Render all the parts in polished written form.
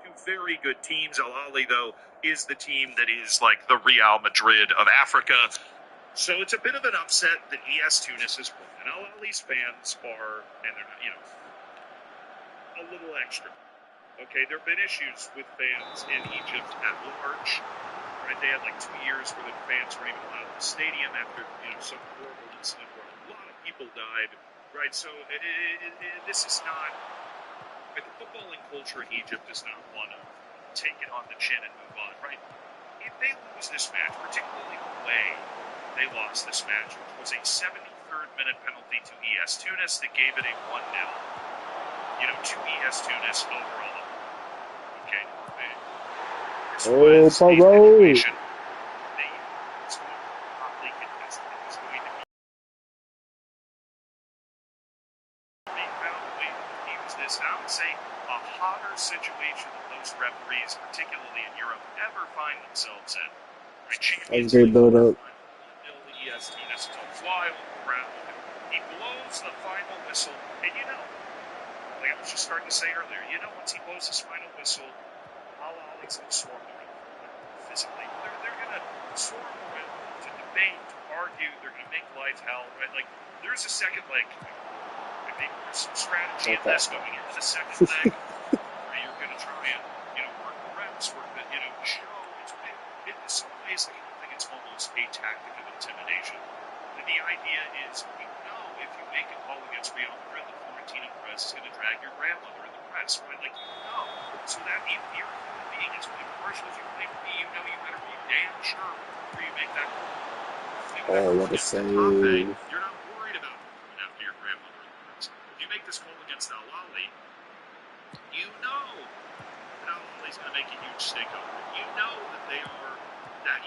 Two very good teams. Al Ahly, though, is the team that is like the Real Madrid of Africa. So it's a bit of an upset that ES Tunis has won. And Al Ahly's fans are, and they're not, a little extra. Okay, there have been issues with fans in Egypt at large. Right, they had like 2 years where the fans weren't even allowed in the stadium after some horrible incident where a lot of people died. Right, so this is not. The footballing culture in Egypt does not want to take it on the chin and move on. Right, if they lose this match, particularly the way they lost this match, which was a 73rd minute penalty to ES Tunis that gave it a 1-0. To ES Tunis overall. Okay. This was a situation they hotly contested. It was going to be probably use this. I would say a hotter situation that most referees, particularly in Europe, ever find themselves in. Right, Champions League build up. ES Tunis is a wild crowd. He blows the final whistle, and like I was just starting to say earlier, once he blows his final whistle, Al Ahly's going to swarm around physically. They're going to swarm around to debate, to argue. They're going to make life hell. Right? Like, there's a second leg. I think there's some strategy in this going into the second leg where you're going to try and, work the reps, work the, show. In some ways, I think it's almost a tactic of intimidation. And the idea is, if you make a call against Real Madrid, the Florentino press is going to drag your grandmother in the press, right? Like, So that you're a human being, as impartial as you claim to be, you better be damn sure before you make that call. What a save. You're not worried about coming after your grandmother in the press. If you make this call against Al Ahly, that Al Ahly's going to make a huge stink over it. That they are that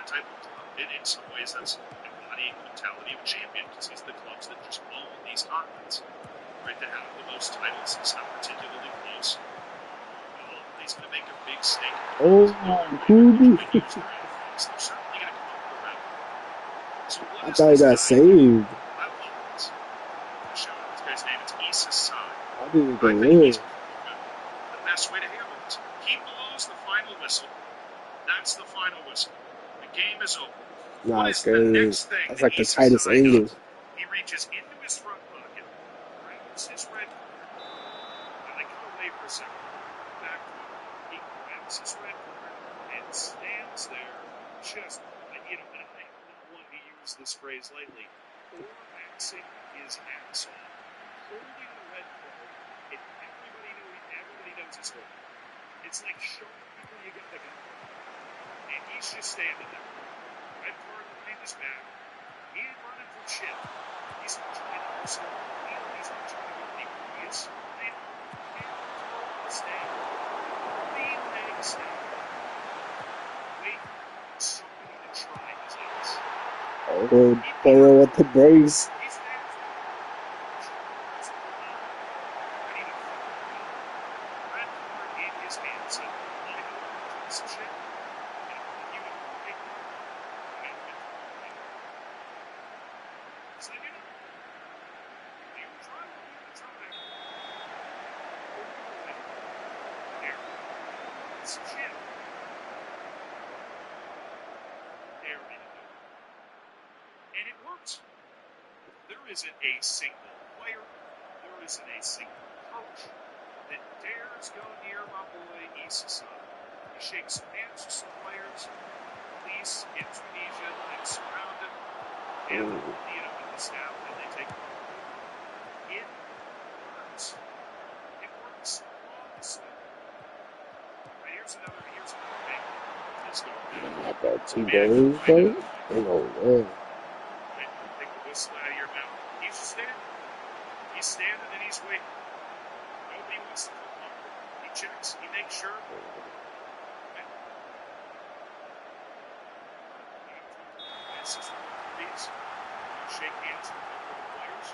type of club. In some ways, that's embodying the mentality of a champion, because he's the clubs that just own these continents. Right, that have the most titles. It's not particularly close. He's going to make a big stake. Oh, Kubi. They're certainly going to come up with a revenue. I thought he got saved. I love this. This guy's name is Issa Sai. I didn't go in. The best way to handle this. He blows the final whistle. That's the final whistle. The game is over. Nah, it's crazy. That's like the tightest angle. He reaches into his front pocket, grabs his red card, and they cut away for a second. Back to him. He grabs his red card and stands there, just, and I don't want to use this phrase lightly, overmaxing his ass off, holding the red card, and everybody knows he's holding it. It's like showing people you got the gun. And he's just standing there. Red card behind his back. He ain't running from shit. He's not trying to hustle. He's not trying to go deeper. He is trying to stay. Lean leg stay. Wait for somebody to try his ass. Oh, player with the brace. He's there for ready to fucking go. Red card in his hand. So, some shit. And it works. There isn't a single player, there isn't a single coach that dares go near my boy Issa Sai. He shakes hands with some players, police in Tunisia that surround him, and with the staff, and they take him. It works. It works flawlessly. Right, here's another thing that's going on. Not that 2 games, though. They go well. Take the whistle out of your mouth. He's just standing. He's standing and he's waiting. Nobody wants to come up. He checks. He makes sure. Shake hands with a couple of players.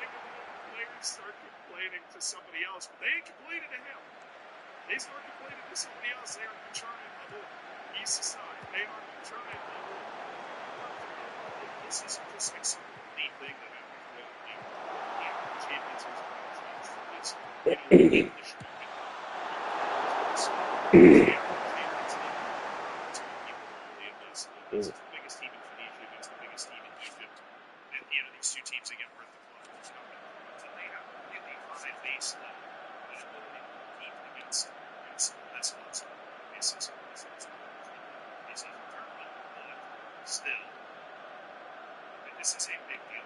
Like a lot of players start complaining to somebody else, but they ain't complaining to him. They start complaining to somebody else. They aren't trying my boy. Issa Sai. They aren't trying my boy. This is just like some neat thing that happens with the champions who's it's English speaking. It's the biggest team in Phoenicia against the biggest team in Egypt. And, these two teams, again, were at the club. So they have really high base level ability to compete against less monster bases. It's a tournament, but still, this is a big deal.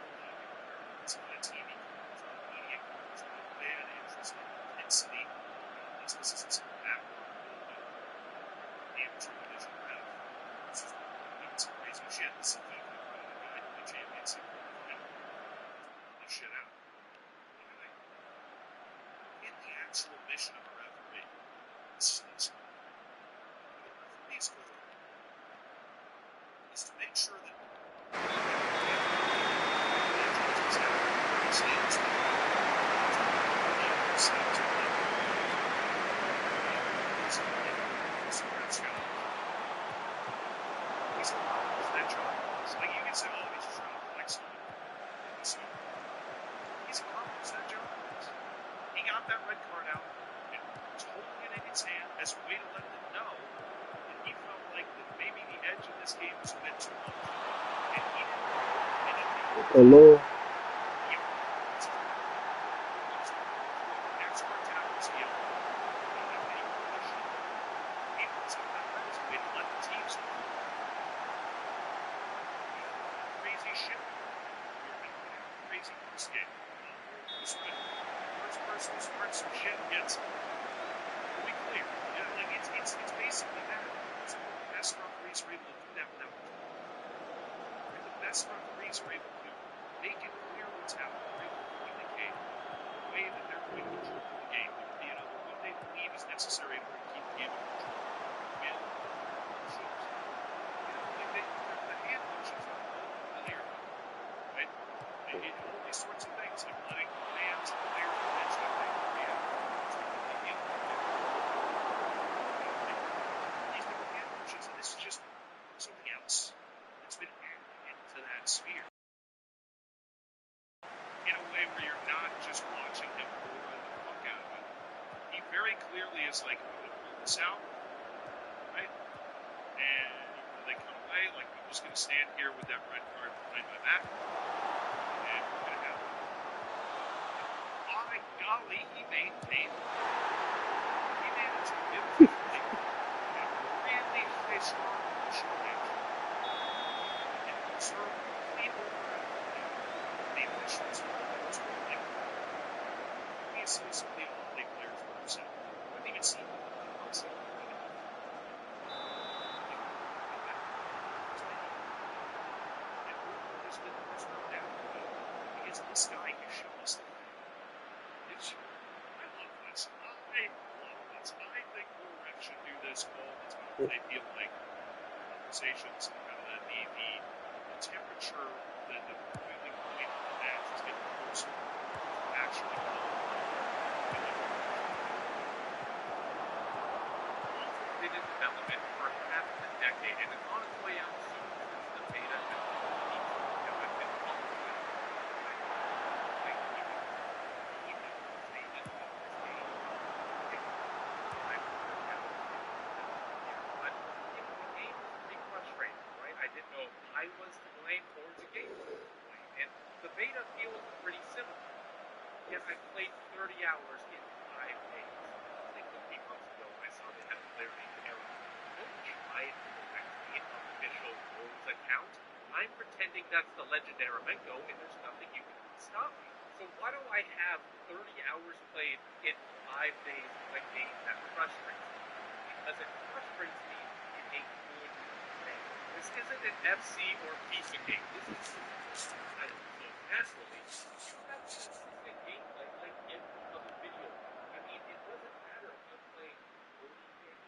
It's not a TV coverage, not media coverage, not fan interest, intensity. This is a backward the amateur division have. It's crazy shit. This is the guy who the championship this shit out. In the actual mission of a referee, the referee's goal is to make sure that he got that red card out and was holding it in his hand as a way to let them know that he felt like that maybe the edge of this game was a bit too much. And he didn't. Hello. Sphere. In a way where you're not just watching him pour the fuck out of it. He very clearly is like, I'm going to pull this out, right? And when they come away, like, I'm just going to stand here with that red card behind my back, and we're going to have it. By golly, he maintained it. He managed to give it a really high, strong emotional reaction. And observe people the officials we associate all the players with themselves. I think it's seen myself. Because this guy who showed us the way. I love this. I think more refs should do this all the time. They feel like conversations, the temperature, the boiling point of the match is getting closer to actually been in development for half a decade and is on its way out soon since the beta has been following with I didn't know if I was to blame or the game was to blame. And the beta feels pretty similar. Yet I played 30 hours in 5 days. Like 15 months ago, I saw they had a player named Eric. Don't try and correct the unofficial rules account. I'm pretending that's the legend Aramenko, and there's nothing you can stop me. So why do I have 30 hours played in 5 days of a game that frustrates me? Because it frustrates me in a good way. This isn't an FC or FIFA game. This is so naturally, you have consistent gameplay like every other video. I mean, it doesn't matter if I'm playing 40 games,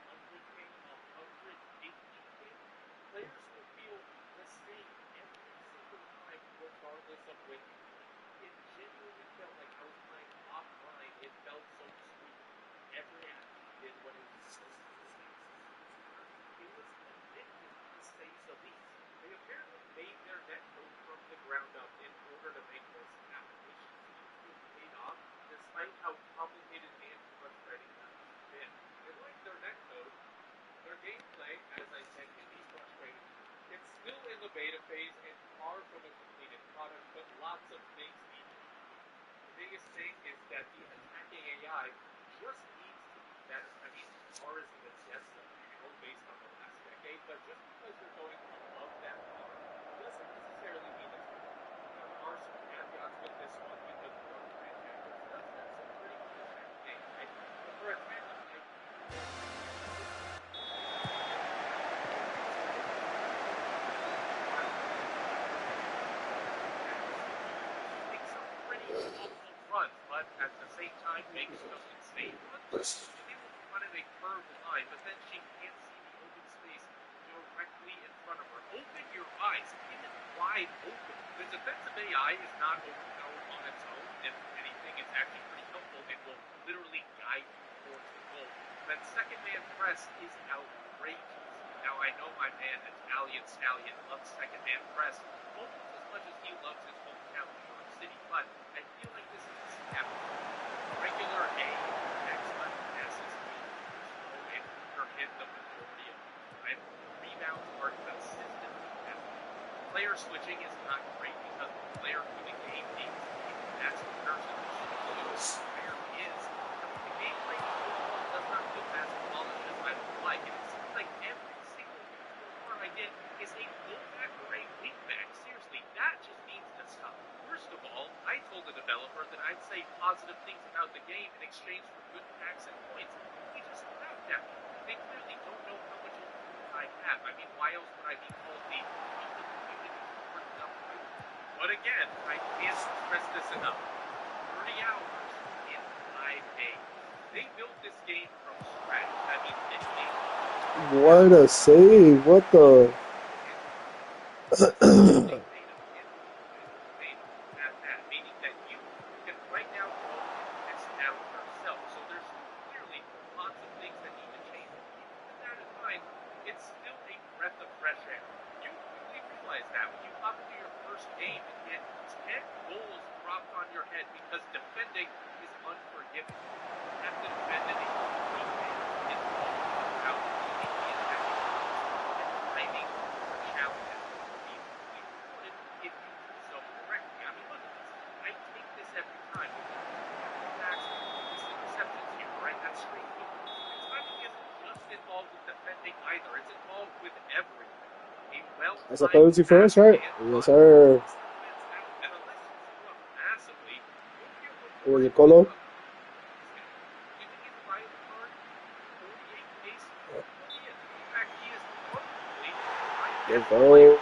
100 games, 180 games. Players will feel the same every single time, regardless of when you play. It genuinely felt like I was playing offline. It felt so smooth. Every act did what it was supposed to do. It was addictive, to say the least. They apparently made their net code from the ground up in order to make this happen, which but just because you're going above that bar doesn't necessarily mean it's wrong. Now, there are some caveats with this one because New York Jaguars does have some pretty good pass games, right? But for a tandem like runs, but at the same time makes some insane runs. She's able to run in a curved line, but then she can't see the open space directly in front of her. Open your eyes. It is wide open. The defensive AI is not overpowered on its own. If anything, it's actually pretty helpful. It will literally guide you towards the goal. That second man press is outrageous. Now, I know my man, Italian Stallion, loves second man press almost as much as he loves his hometown, New York City, but I feel like this is a step. Regular A, excellent passes, slow and hit the majority of the time. Rebounds are consistently heavy. Player switching is not great because the player for the game needs to be the best person to show where he is. The game rate overall does not feel as polished as I would like, and it seems like every single score I get is a fullback or a wingback. Seriously, that just needs to stop. First of all, I told the developer that I'd say positive things about the game in exchange for good packs and points. We just laughed at me. They clearly don't know how much influence I have. I mean, why else would I be called the community for number? But again, I can't stress this enough. 30 hours in 5 days. They built this game from scratch. I mean, what a save. What the... meaning that you can right now go this down yourself. So there's clearly lots of things that need to change. Even with that in mind, it's still a breath of fresh air. You quickly realize that when you hop into your first game and get 10 goals dropped on your head because defending is unforgiving. You have to defend it in how the timing for challenges if you do so correctly. I mean, look at this. I take this every time. This interception's here, right? That's straight football. And timing isn't just involved with defending either. It's involved with everything. That's a penalty for us, right? Yes, sir. Was it Colo? Yes, sir.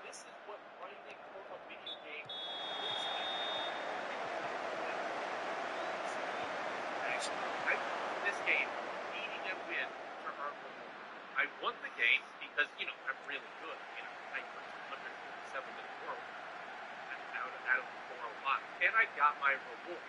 This is what grinding for a video game looks like. I won this game needing a win to earn reward. I won the game because, I'm really good. I put 247 in the world out of the 405, and I got my rewards.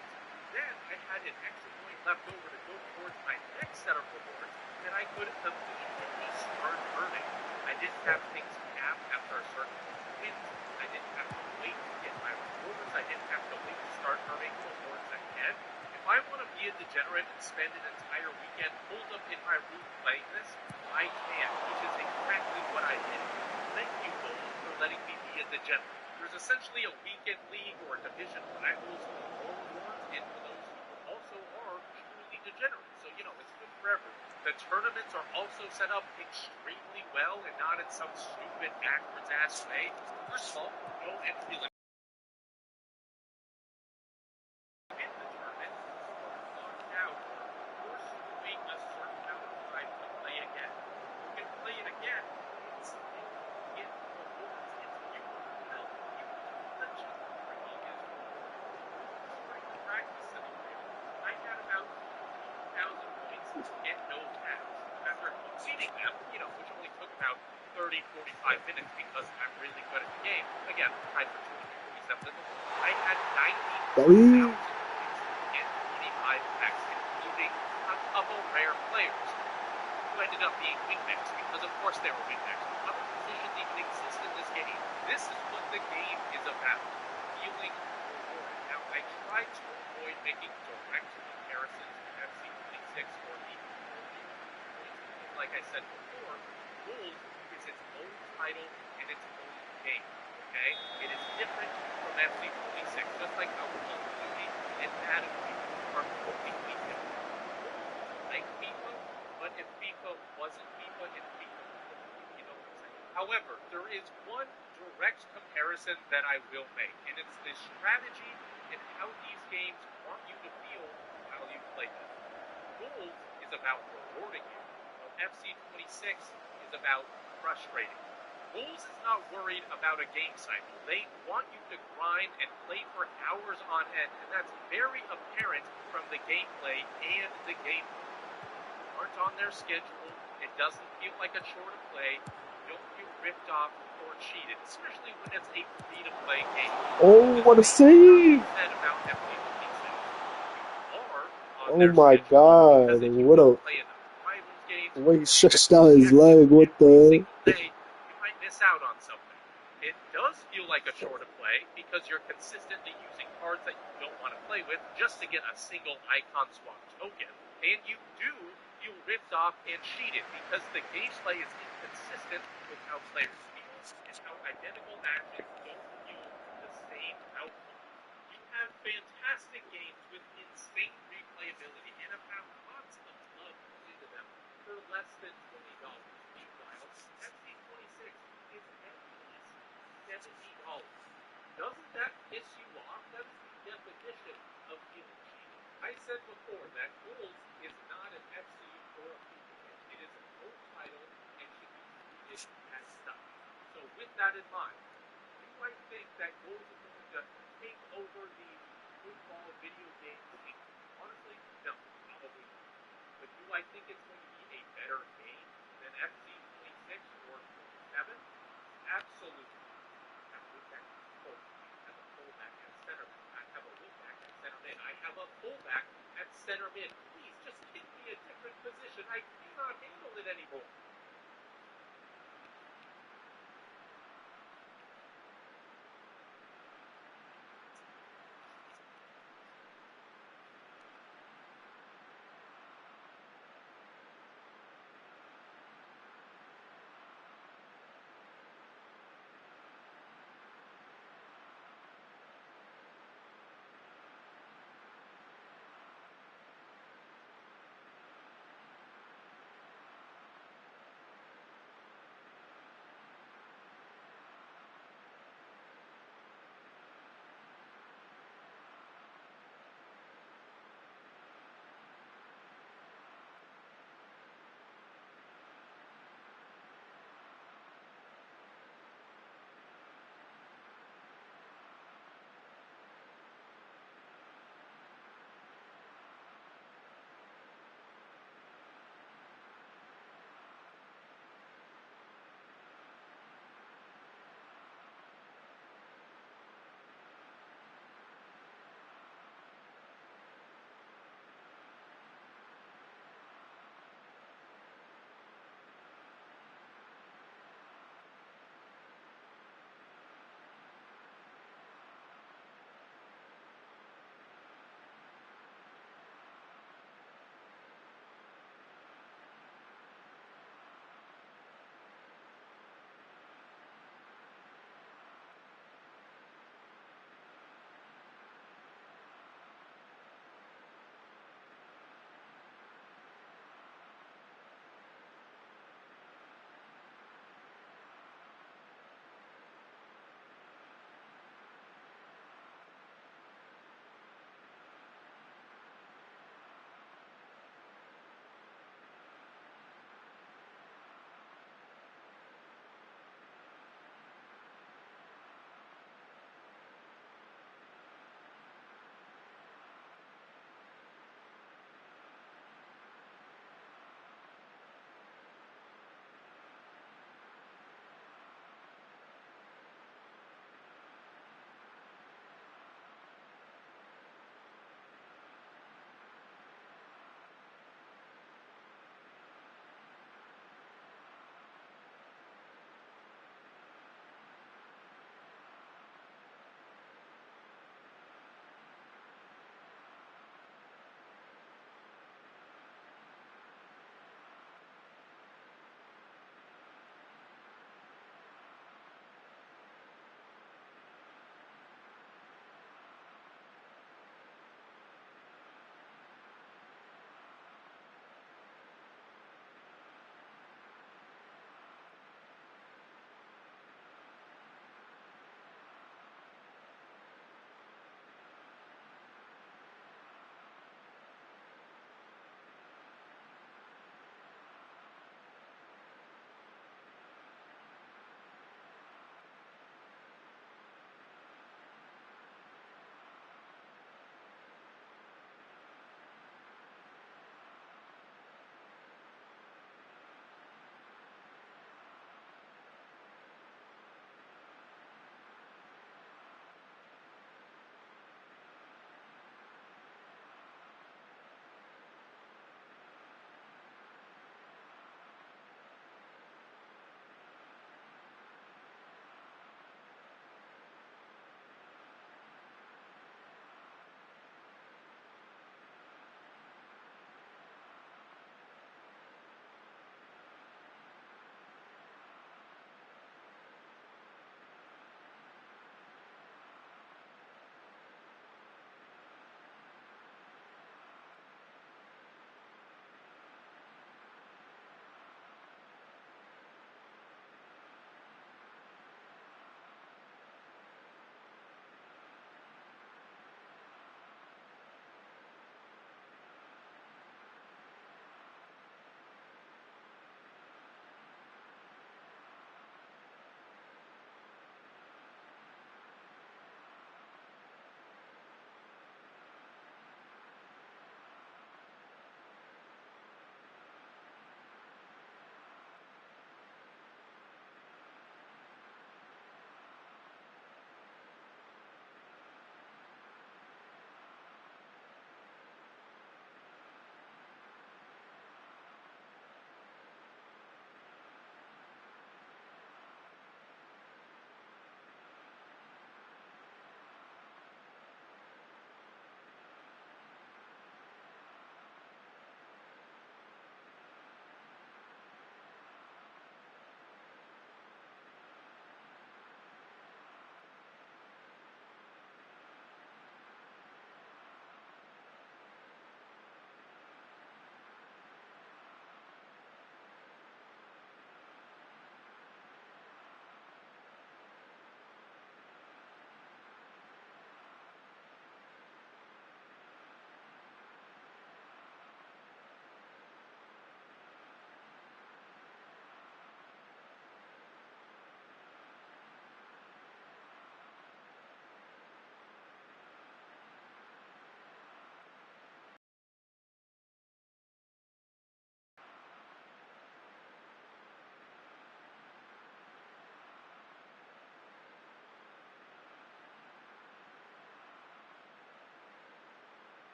Then I had an extra point left over to go towards my next set of rewards that I could immediately start earning. I didn't have things capped after a certain wins. I didn't have to wait to get my rewards. I didn't have to wait to start earning rewards again. If I want to be a degenerate and spend an entire weekend pulled up in my room playing this, I can, which is exactly what I did. Thank you, Gold, for letting me be a degenerate. There's essentially a weekend league or division rivals for more rewards, and for those who also are truly degenerate. So, it's good for everyone. The tournaments are also set up extremely well and not in some stupid backwards ass way. First of all, no entry limit. In the tournament, locked out, forced to wait a certain amount of time to play again. You can play it again and still get rewards. It's beautiful. Practice simulator. I had about 2,000 points and no tabs. After completing them, which only took about 30, 45 minutes because I'm really good at the game. Again, tied for 247 in the world. I had 90,000 points and 25 packs. excluding a couple rare players who ended up being wingbacks, because of course they were wingbacks. Other positions even exist in this game. This is what the game is about, feeling rewarded. Now, I try to avoid making direct comparisons to FC26 or even because, like I said before, Bulls is its own title and its own game, okay? It is different from FC26, just like how Call of Duty and Madden are completely different. Like FIFA, but if FIFA wasn't FIFA, it's FIFA. You know what I'm saying? However, there is one direct comparison that I will make, and it's the strategy and how these games want you to feel while you play them. Goals is about rewarding you, while FC26 is about frustrating you. Goals is not worried about a game cycle. They want you to grind and play for hours on end, and that's very apparent from the gameplay and the gameplay. Aren't on their schedule. It doesn't feel like a chore to play. You don't feel ripped off or cheated, especially when it's a free-to-play game. Oh, what a save! Oh my god, what a... The way he stretched out his leg, what the... You might miss out on something. It does feel like a chore to play because you're consistently using cards that you don't want to play with just to get a single icon swap token. And you feel ripped off and cheated because the gameplay is inconsistent with how players feel and how identical matches don't feel the same outcome. You have fantastic games with insane replayability and have found lots of love put into them for less than $20. Meanwhile, FC26 is at least $70. Doesn't that piss you off? That is the definition of feeling cheated. I said before that Goals is not an FC or a FIFA game. It is its own title and should be treated as such. So with that in mind, do I think that Goals is going to take over the football video game scene? Honestly, no, probably not. But do I think it's going to be a better game than FC26 or 27? Absolutely. I have a wingback at center mid. I have a wingback at center mid. I have a fullback at center mid. Please just give me a different position. I cannot handle it anymore.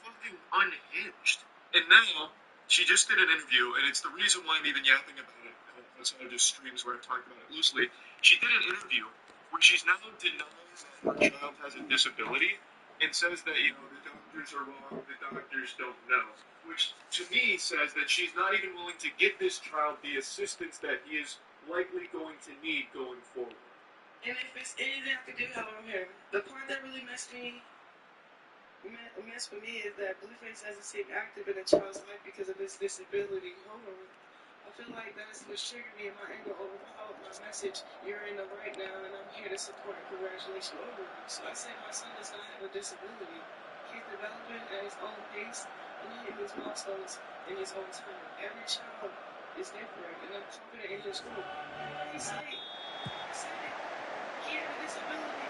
fucking unhinged. And now, she just did an interview, and it's the reason why I'm even yapping about it outside of just streams where I talk about it loosely. She did an interview where she's now denying that her child has a disability and says that, you know, the doctors are wrong, the doctors don't know. Which, to me, says that she's not even willing to give this child the assistance that he is likely going to need going forward. And if it's anything I could do, how I'm here. The part that really messed with me is that Blueface doesn't seem active in a child's life because of his disability. Hold on. I feel like that's what triggered me in my anger overpowered my message. You're in the right now, and I'm here to support and congratulate you over you. So I say my son does not have a disability. He's developing at his own pace, and he hit his milestones in his own time. Every child is different, and I'm confident in his group. He said it. He had a disability.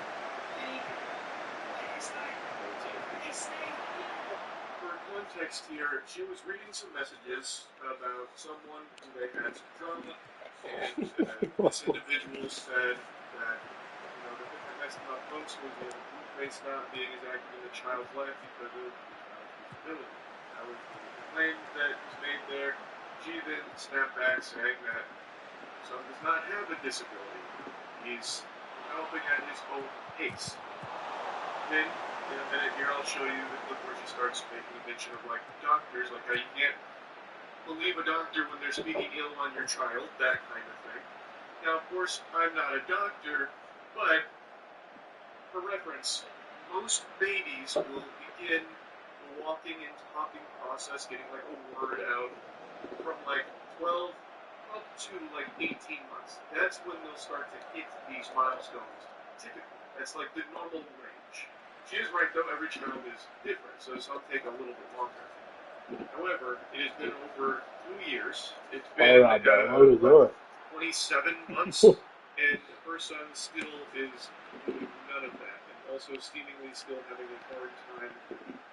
And it's like, they say, for context here, she was reading some messages about someone who they had some drama, and this individual said that, you know, the thing that messed him up most was the Blueface not being as active in the child's life because of the child's disability. That was the claim that was made there. She then snapped back saying that son does not have a disability. He's developing at his own pace. Then, in a minute here, I'll show you the clip where she starts making mention of, like, doctors, like how you can't believe a doctor when they're speaking ill on your child, that kind of thing. Now, of course, I'm not a doctor, but, for reference, most babies will begin the walking and talking process, getting, like, a word out, from, like, 12 up to, like, 18 months. That's when they'll start to hit these milestones, typically. That's, like, the normal range. She is right, though, every child is different, so some take a little bit longer. However, it has been over 2 years. It's been 27 months, and her son still is doing none of that, and also seemingly still having a hard time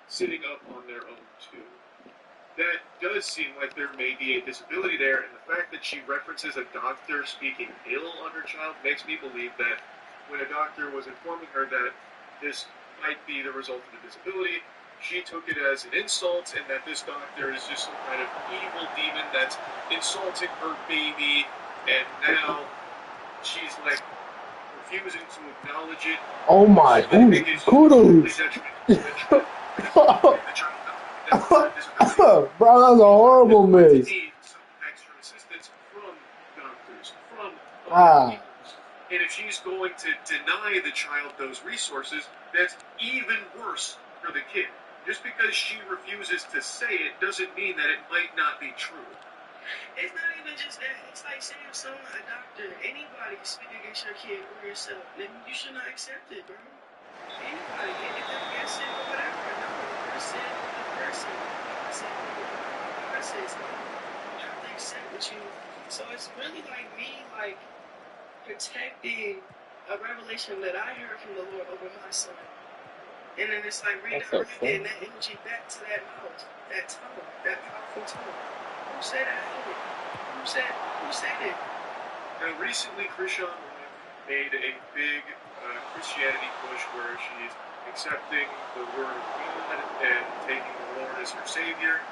sitting up on their own, too. That does seem like there may be a disability there, and the fact that she references a doctor speaking ill on her child makes me believe that when a doctor was informing her that this might be the result of a disability, she took it as an insult, and that this doctor is just some kind of evil demon that's insulting her baby, and now she's, like, refusing to acknowledge it. Oh my, kudos! Bro, that's a horrible miss. Need some extra assistance from doctors, from Ah. and if she's going to deny the child those resources, that's even worse for the kid. Just because she refuses to say it doesn't mean that it might not be true. It's not even just that. It's like saying someone, a doctor, anybody speak against your kid or yourself, then you should not accept it, bro. Anybody, if they're guessing or whatever, no, the person, have to accept what you. So it's really like me, like, protecting a revelation that I heard from the Lord over my son. And then it's like redirecting that energy back to that mouth, that tone, that powerful tone. Who said that? Who said it? Now, recently, Krishan made a big Christianity push where she's accepting the word of God and taking the Lord as her Savior,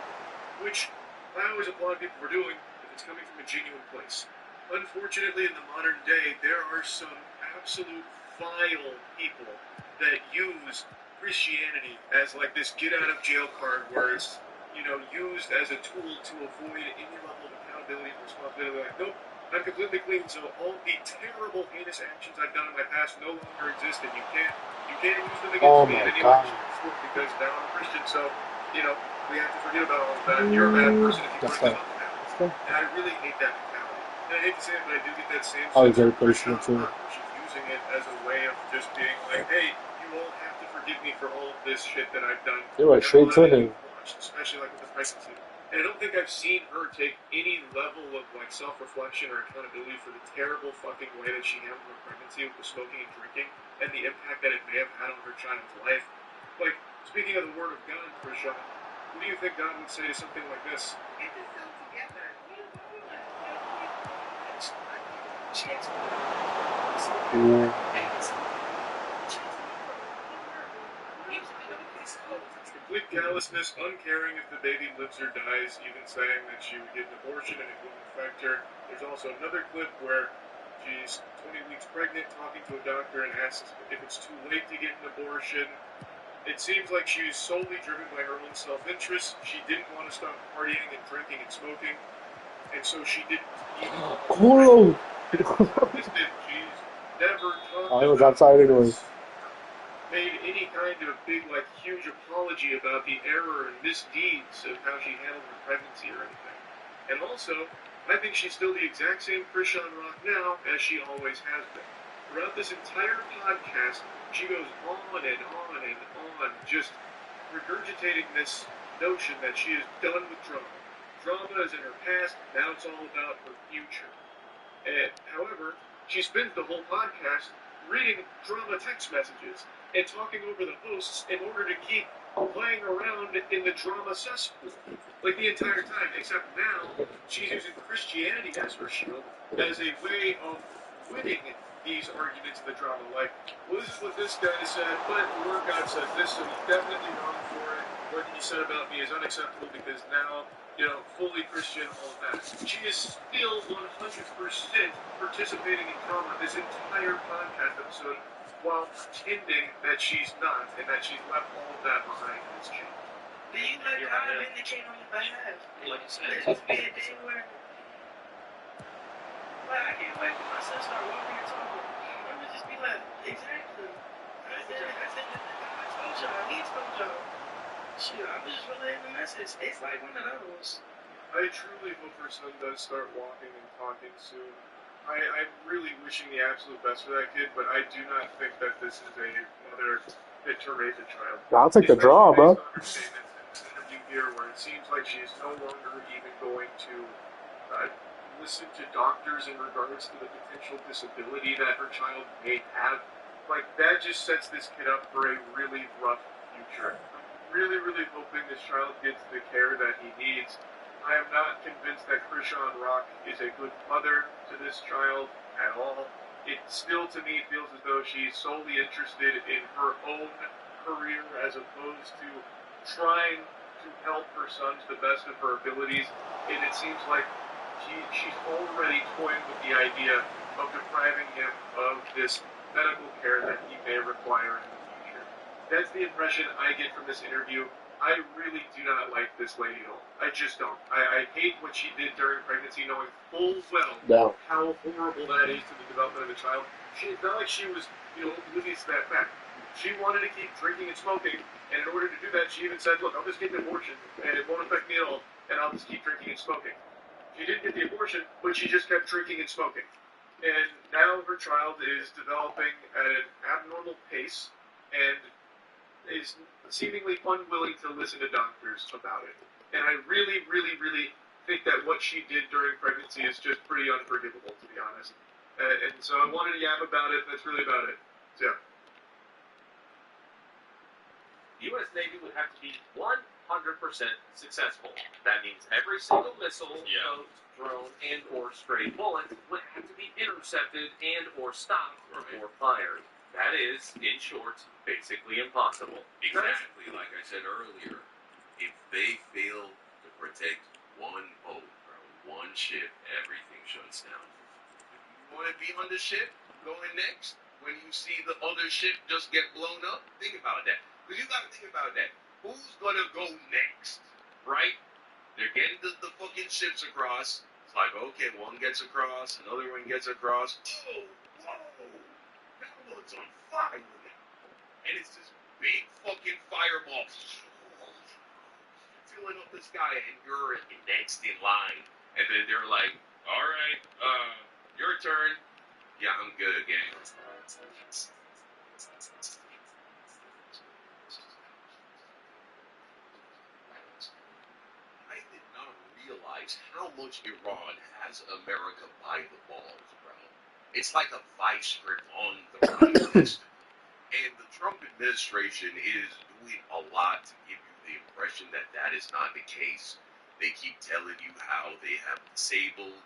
which I always applaud people for doing if it's coming from a genuine place. Unfortunately, in the modern day, there are some absolute vile people that use Christianity as like this get-out-of-jail card where it's, you know, used as a tool to avoid any level of accountability and responsibility. Like, nope, I'm completely clean, so all the terrible, heinous actions I've done in my past no longer exist, and you can't use them against me in any way, because now I'm a Christian, so, you know, we have to forget about all of that. You're a bad person if you bring something down. And I really hate that mentality. And I hate to say it, but I do get that same sense of Christian too. She's using it as a way of just being like, hey, you all have to forgive me for all of this shit that I've done. They went straight to him. Especially like with the pregnancy. And I don't think I've seen her take any level of like self-reflection or accountability for the terrible fucking way that she handled her pregnancy with the smoking and drinking and the impact that it may have had on her child's life. Like, speaking of the word of God, Krishan, what do you think God would say to something like this? Get yourself together. Complete callousness, uncaring if the baby lives or dies, even saying that she would get an abortion and it wouldn't affect her. There's also another clip where she's 20 weeks pregnant, talking to a doctor and asks if it's too late to get an abortion. It seems like she's solely driven by her own self-interest. She didn't want to stop partying and drinking and smoking, and so she didn't even Whoa! She's never talked I was about outside anyways. made any kind of big, like, huge apology about the error and misdeeds of how she handled her pregnancy or anything. And also, I think she's still the exact same Krishan Rock now as she always has been. Throughout this entire podcast, she goes on and on and on, just regurgitating this notion that she is done with drama. Drama is in her past, now it's all about her future. However, she spends the whole podcast reading drama text messages and talking over the hosts in order to keep playing around in the drama cesspool, like the entire time, except now she's using Christianity as her shield, as a way of winning these arguments in the drama. Like, well, this is what this guy said, but the Word God says this, so he's definitely wrong for it. What he said about me is unacceptable because now, fully Christian, all of that. She is still 100% participating in drama this entire podcast episode while pretending that she's not and that she's left all of that behind in this change. Do you let God vindicate on your behalf? Like you said, it's just be a day where, well, I can't wait for my son to start walking and talking. I'm gonna just be like, exactly. I told y'all, he told y'all. Shoot, I'm just relaying the message. It's like one of those. I truly hope her son does start walking and talking soon. I'm really wishing the absolute best for that kid, but I do not think that this is a mother fit to raise a child. I'll take the draw, bro. This interview here where it seems like she's no longer even going to listen to doctors in regards to the potential disability that her child may have. Like, that just sets this kid up for a really rough future. I'm really, really hoping this child gets the care that he needs. I am not convinced that Krishan Rock is a good mother to this child at all. It still, to me, feels as though she's solely interested in her own career as opposed to trying to help her son to the best of her abilities. And it seems like she's already toying with the idea of depriving him of this medical care that he may require in the future. That's the impression I get from this interview. I really do not like this lady at all. I just don't. I hate what she did during pregnancy, knowing full well how horrible that is to the development of a child. It's not like she was, oblivious to that fact. She wanted to keep drinking and smoking, and in order to do that, she even said, look, I'll just get an abortion, and it won't affect me at all, and I'll just keep drinking and smoking. She didn't get the abortion, but she just kept drinking and smoking. And now her child is developing at an abnormal pace, and is seemingly unwilling to listen to doctors about it. And I really, really, really think that what she did during pregnancy is just pretty unforgivable, to be honest. And so I wanted to yap about it. That's really about it. So, The U.S. Navy would have to be 100% successful. That means every single missile, drone, and or stray bullet would have to be intercepted and or stopped before fired. That is, in short, basically impossible. Exactly, like I said earlier, if they fail to protect one boat or one ship, everything shuts down. If you want to be on the ship going next, when you see the other ship just get blown up, think about that. Because you got to think about that. Who's going to go next, right? They're getting the fucking ships across. It's like, okay, one gets across, another one gets across. Oh, whoa! That one's on fire now. And it's this big fucking fireball filling up the sky, and you're next in line. And then they're like, all right, your turn. Yeah, I'm good, gang. I did not realize how much Iran has America by the balls, bro. It's like a vice grip on the right list. And the Trump administration is doing a lot to give you the impression that that is not the case. They keep telling you how they have disabled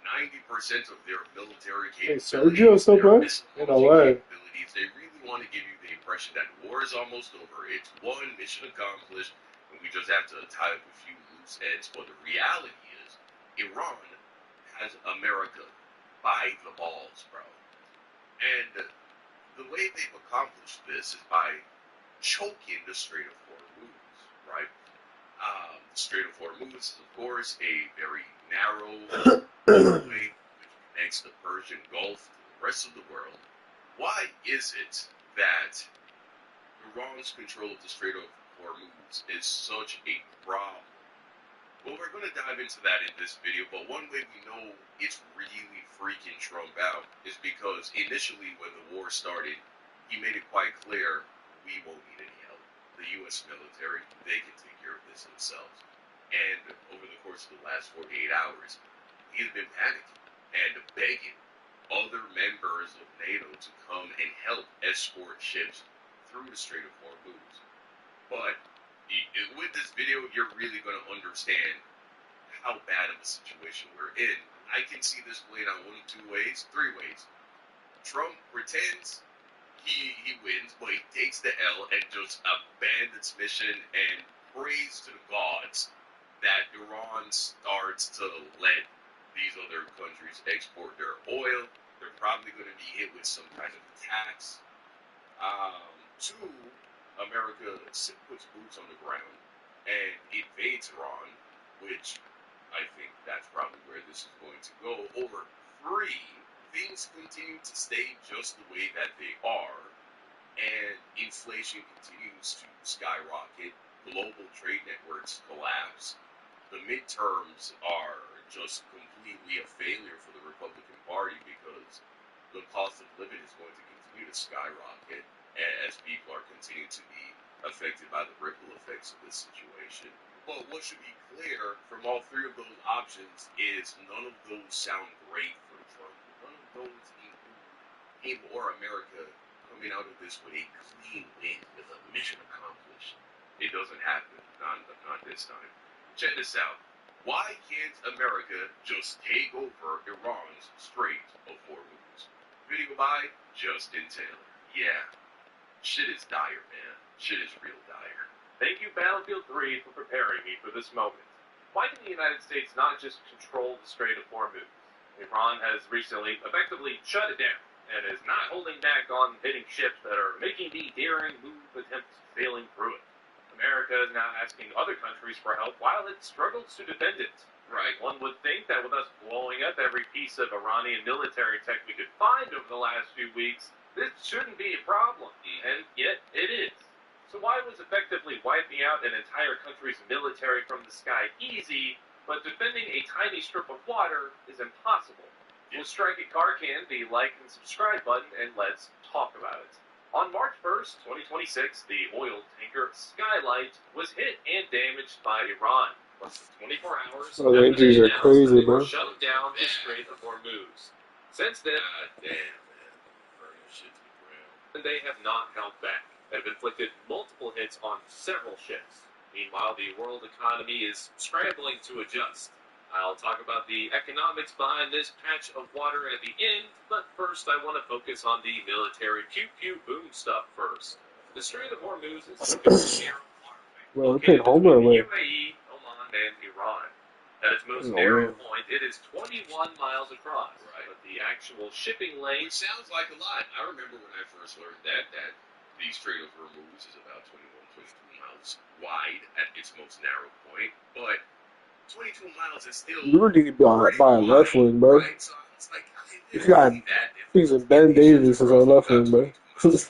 90% of their military capabilities. Sergio still playing? In a way. They really want to give you the impression that war is almost over. It's one mission accomplished, and we just have to tie up a few loose ends. But the reality is, Iran has America by the balls, bro. And the way they've accomplished this is by choking the Strait of Hormuz, right? The Strait of Hormuz is, of course, a very narrow way which connects the Persian Gulf to the rest of the world. Why is it that Iran's control of the Strait of Hormuz is such a problem? Well, we're going to dive into that in this video, but one way we know it's really freaking Trump out is because initially when the war started, he made it quite clear we won't need any help. The U.S. military, they can take care of this themselves. And over the course of the last 48 hours, he's been panicking and begging other members of NATO to come and help escort ships through the Strait of Hormuz. But with this video, you're really going to understand how bad of a situation we're in. I can see this played out one of two ways, three ways. Trump pretends he wins, but he takes the L and just abandons mission and prays to the gods that Iran starts to let these other countries export their oil. They're probably going to be hit with some kind of tax. Two, America puts boots on the ground and invades Iran, which I think that's probably where this is going to go. Or three, things continue to stay just the way that they are, and inflation continues to skyrocket, global trade networks collapse, the midterms are just completely a failure for the Republican Party because the cost of living is going to continue to skyrocket as people are continuing to be affected by the ripple effects of this situation. But what should be clear from all three of those options is none of those sound great for Trump. None of those include him or America coming out of this with a clean win, with a mission accomplished. It doesn't happen, not this time. Check this out. Why can't America just take over Iran's Strait of Hormuz? Video by Justin Taylor. Yeah. Shit is dire, man. Shit is real dire. Thank you, Battlefield 3, for preparing me for this moment. Why can the United States not just control the Strait of Hormuz? Iran has recently effectively shut it down and is not holding back on hitting ships that are making the daring move attempts sailing through it. America is now asking other countries for help while it struggles to defend it. Right. One would think that with us blowing up every piece of Iranian military tech we could find over the last few weeks, this shouldn't be a problem, and yet it is. So why was effectively wiping out an entire country's military from the sky easy, but defending a tiny strip of water is impossible? We'll strike at Carcan the like and subscribe button, and let's talk about it. On March 1st, 2026, the oil tanker Skylight was hit and damaged by Iran. Less than 24 hours Oh, the injuries are crazy, bro. Shutting down the Strait of Hormuz. Since then, they have not held back. They've inflicted multiple hits on several ships. Meanwhile, the world economy is scrambling to adjust. I'll talk about the economics behind this patch of water at the end, but first I want to focus on the military pew-pew boom stuff first. The Strait of Hormuz is a narrow waterway located between the UAE, Oman, and Iran. At its most narrow point, it is 21 miles across, but the actual shipping lane... Which sounds like a lot. I remember when I first learned that the Strait of Hormuz is about 22 miles wide at its most narrow point, but 22 miles is still... You really need to buy a left wing, bro. Right? So it's like, You got things in Ben Davis as our left wing, bro. Hence,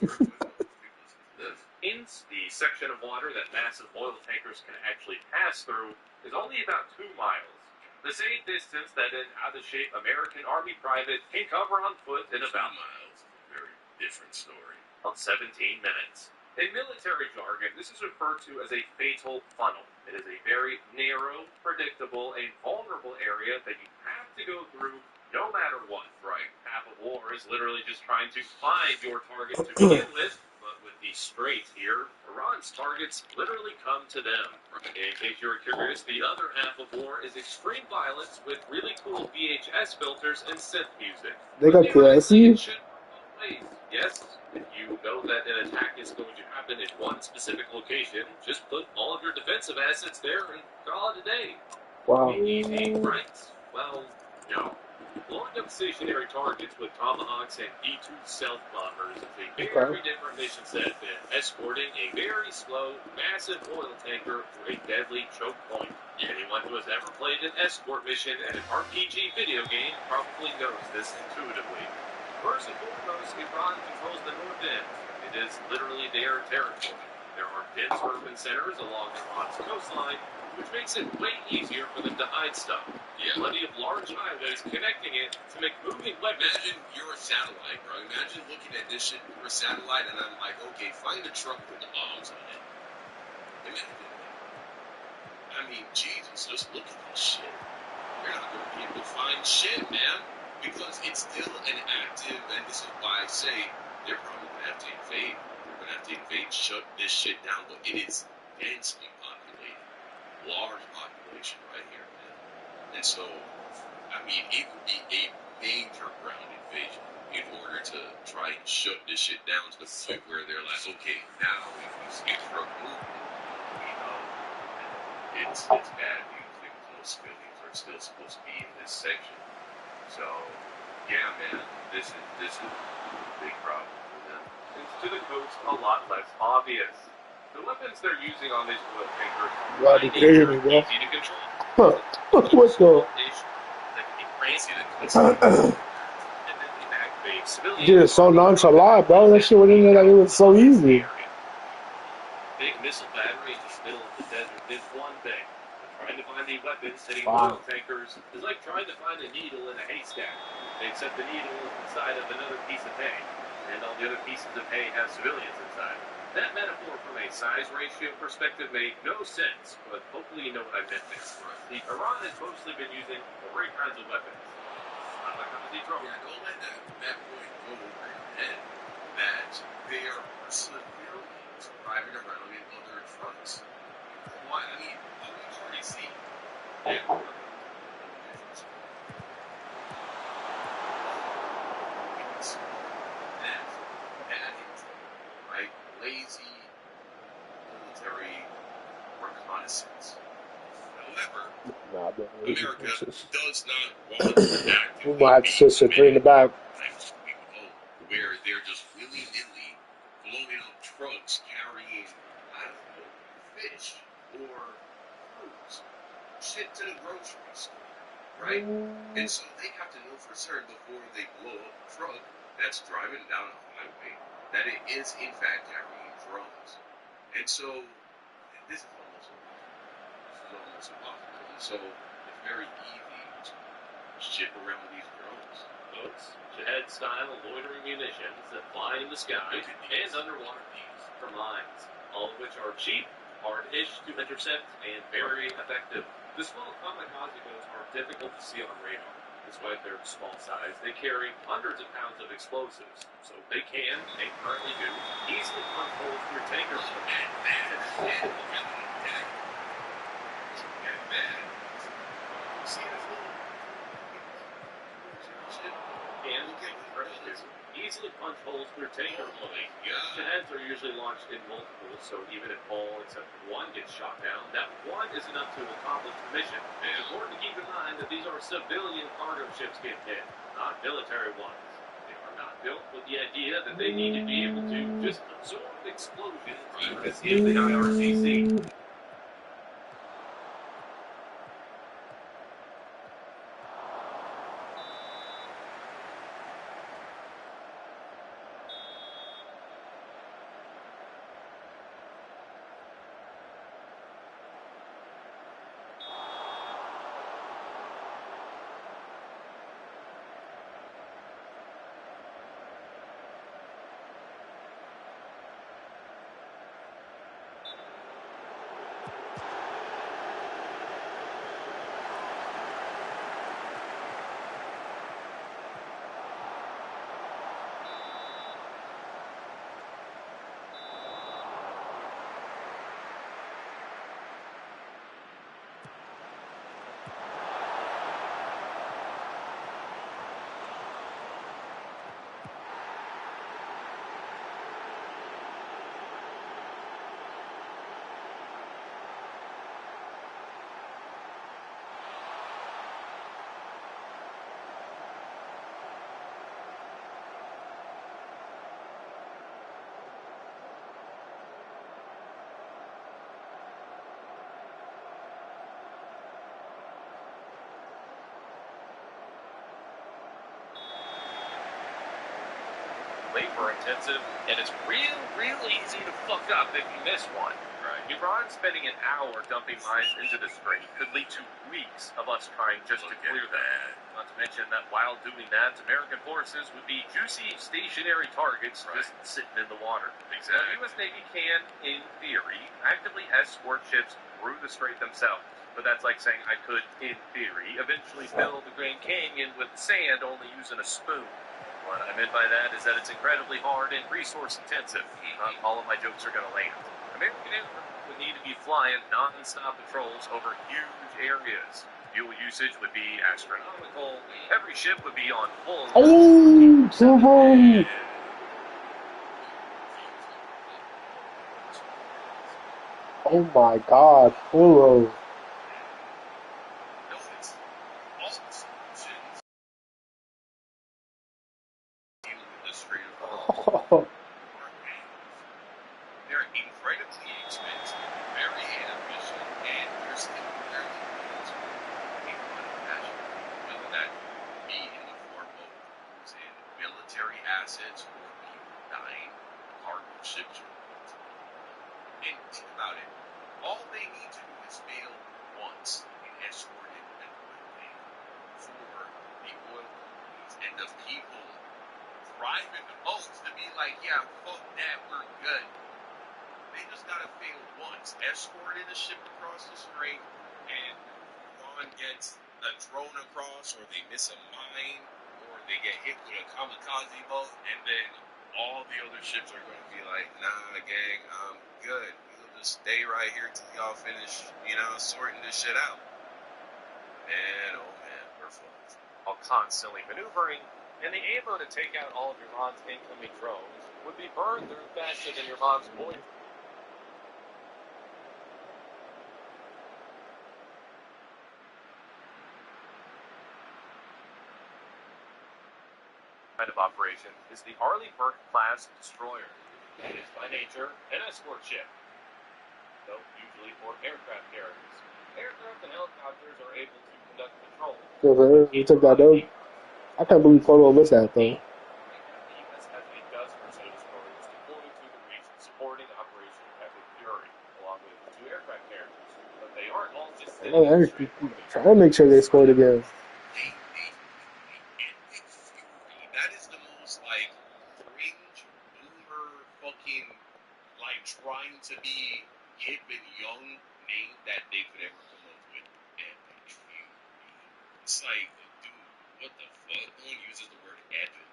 the section of water that massive oil tankers can actually pass through is only about 2 miles. The same distance that an out-of-shape American Army private can cover on foot in about miles. Very different story. On 17 minutes. In military jargon, this is referred to as a fatal funnel. It is a very narrow, predictable, and vulnerable area that you have to go through no matter what. Right. Half of war is literally just trying to find your target to begin with, but with the strait here, Iran's targets literally come to them. In case you're curious, the other half of war is extreme violence with really cool VHS filters and synth music. They got KSC? Yes, If you know that an attack is going to happen in one specific location, just put all of your defensive assets there and call it a day. Wow. Easy, right? Well, no. Blowing up stationary targets with tomahawks and E-2 stealth bombers is a very different mission set than escorting a very slow, massive oil tanker through a deadly choke point. Anyone who has ever played an escort mission in an RPG video game probably knows this intuitively. First and foremost, Iran controls the north end. It is literally their territory. There are dense urban centers along Iran's coastline, which makes it way easier for them to hide stuff. Yeah. Plenty of large highways connecting it to make moving weapons. Imagine you're a satellite, bro. Imagine looking at this shit, you're a satellite, and I'm like, okay, find a truck with the bombs on it. Imagine that. I mean, Jesus, just look at this shit. You're not going to be able to find shit, man. Because it's still an active, and this is why I say they're probably going to have to invade. They're going to have to invade, shut this shit down, but it is densely populated. Large population right here, man. And so, I mean, it would be a major ground invasion in order to try and shut this shit down to the point where they're like, okay, now if we skip truck movement, we know it's bad news because those civilians are still supposed to be in this section. So, yeah, man, this is a big problem for them. It's to the coast a lot less obvious. The weapons they're using on these oil tankers Wow, are they crazy, bro. easy to control. Huh. What the? You did it so nonchalant, bro. That shit went in there like it was so easy. Big missile battery in the middle of the desert did one thing. Trying to find the weapons hitting Wow. oil tankers is like trying to find a needle in a haystack, except the needle is inside of another piece of hay, and all the other pieces of hay have civilians inside. That metaphor from a size ratio perspective made no sense, but hopefully you know what I meant there. The Iran has mostly been using three kinds of weapons. Yeah, don't let that point go over your head that there are civilians driving around in other trucks. Why? I mean, we've already seen. That is, right? Lazy military reconnaissance. However, America does not want to act. We might have to sit 3 in the back. Where they're just willy-nilly blowing up trucks carrying, I don't know, fish or fruits, shit to the grocery store, right? And so they have to know for certain before they blow up a truck that's driving down a highway that it is in fact carrying drugs. And so this is almost impossible. And so it's very easy to ship around these drones. Boats, Shahed-style loitering munitions that fly in the sky, and underwater beams from mines, all of which are cheap, hard-ish to intercept, and very effective. The small kamikaze boats are difficult to see on radar. Despite their small size, they carry hundreds of pounds of explosives, so they can, and currently do, easily punch holes through tankers. Easily punch holes through tanker clothing. Shaheds are usually launched in multiples, so even if all except one gets shot down, that one is enough to accomplish the mission. It's important to keep in mind that these are civilian cargo ships getting hit, not military ones. They are not built with the idea that they need to be able to just absorb explosions as in the IRCC. labor-intensive, and it's real easy to fuck up if you miss one. Right. Iran spending an hour dumping mines into the strait could lead to weeks of us trying just to clear them. Not to mention that while doing that, American forces would be juicy stationary targets just sitting in the water. Exactly. The U.S. Navy can, in theory, actively escort ships through the strait themselves. But that's like saying I could, in theory, eventually fill the Grand Canyon with sand only using a spoon. What I meant by that is that it's incredibly hard and resource-intensive. Not all of my jokes are going to land. American aircraft would need to be flying non-stop patrols over huge areas. Fuel usage would be astronomical. Every ship would be on full. Oh, Turbo! Oh my God, Polo. Oh. They're incredibly expensive, very inefficient, and they're still fairly whether that be in the form of using military assets or people dying, cargo ships. And think about it, all they need to do is fail once and escort it and thing for the oil companies and the people driving the boats to be like, yeah, fuck that, we're good. They just gotta fail once, escorted a ship across the strait, and Iran gets a drone across, or they miss a mine, or they get hit with a kamikaze boat, and then all the other ships are gonna be like, nah, gang, I'm good. We'll just stay right here till y'all finish, sorting this shit out. Man, oh man, we're fucked. While constantly maneuvering, and the ammo to take out all of Iran's incoming drones would be burned through faster than Iran's boy. Kind of operation is the Arleigh Burke-class destroyer. It is by nature an escort ship, though usually for aircraft carriers. Aircraft and helicopters are able to conduct patrols. Yeah, we took that dope. I can't believe Polo missed that though. The U.S. has a dozen or so destroyers deployed to the region supporting Operation Epic Fury, along with 2 aircraft carriers. But they aren't all just sitting in the street. Trying to make sure they scored again. That is the most, cringe, boomer, fucking, trying to be hip and young name that they could ever come up with. Epic Fury. It's like, dude, what the fuck? No one uses the word epic.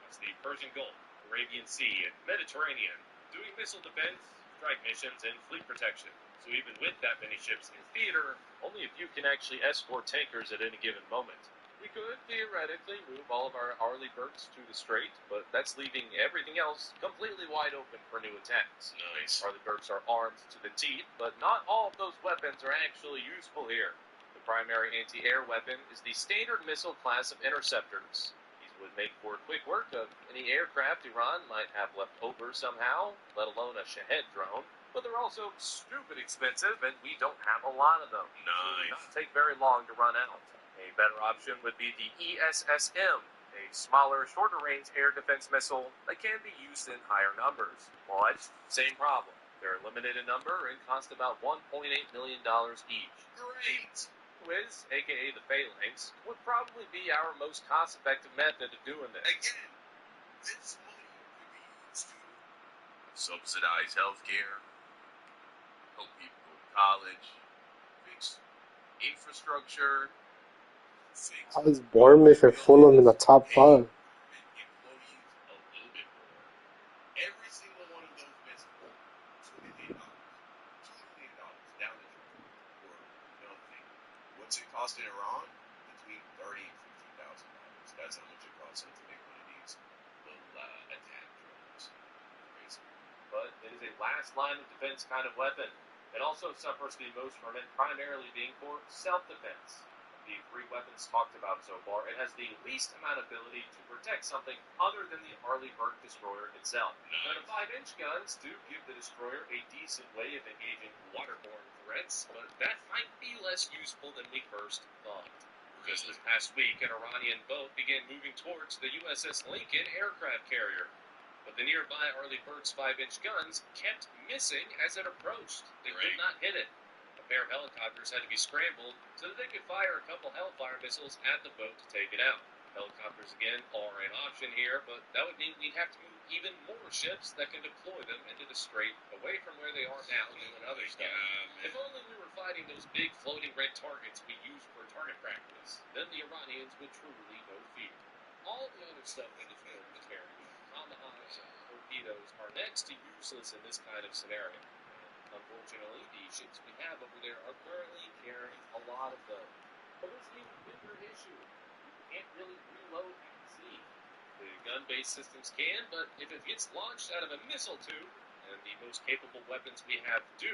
That's the Persian Gulf, Arabian Sea, and Mediterranean, doing missile defense, strike missions, and fleet protection. So even with that many ships in theater, only a few can actually escort tankers at any given moment. We could theoretically move all of our Arleigh Burkes to the strait, but that's leaving everything else completely wide open for new attacks. Nice. Arleigh Burkes are armed to the teeth, but not all of those weapons are actually useful here. The primary anti-air weapon is the Standard Missile class of interceptors. These would make for quick work of any aircraft Iran might have left over somehow, let alone a Shahed drone. But they're also stupid expensive, and we don't have a lot of them. Nice. So it would not take very long to run out. A better option would be the ESSM, a smaller, shorter-range air defense missile that can be used in higher numbers. But, same problem. They're limited in number and cost about $1.8 million each. Great! Whiz, aka the Phalanx, would probably be our most cost-effective method of doing this. Again, this money could be used to subsidize healthcare, help people go to college, fix infrastructure, How is Bournemouth and Fulham in the top 5? employees a little bit more. Every single one of those businesses, $2 million. $2 million down the drain for nothing. What's it cost in Iran? Between $30,000 and $50,000. That's how much it costs them to make one of these little attack drones. Crazy. But it is a last line of defense kind of weapon. It also suffers the most from it primarily being for self-defense. The 3 weapons talked about so far, it has the least amount of ability to protect something other than the Arleigh Burke destroyer itself. Now, the 5-inch guns do give the destroyer a decent way of engaging waterborne threats, but that might be less useful than we first thought. Because this past week, an Iranian boat began moving towards the USS Lincoln aircraft carrier. but the nearby Arleigh Burke's 5-inch guns kept missing as it approached. They could not hit it. A pair of helicopters had to be scrambled so that they could fire a couple Hellfire missiles at the boat to take it out. Helicopters, again, are an option here, but that would mean we'd have to move even more ships that can deploy them into the strait, away from where they are now doing other stuff. If only we were fighting those big floating red targets we use for target practice, then the Iranians would truly know fear. All the other stuff in the field is very good. Tomahawks and torpedoes are next to useless in this kind of scenario. Unfortunately, the ships we have over there are currently carrying a lot of them. But there's an even bigger issue. You can't really reload at sea. The gun-based systems can, but if it gets launched out of a missile tube, and the most capable weapons we have do,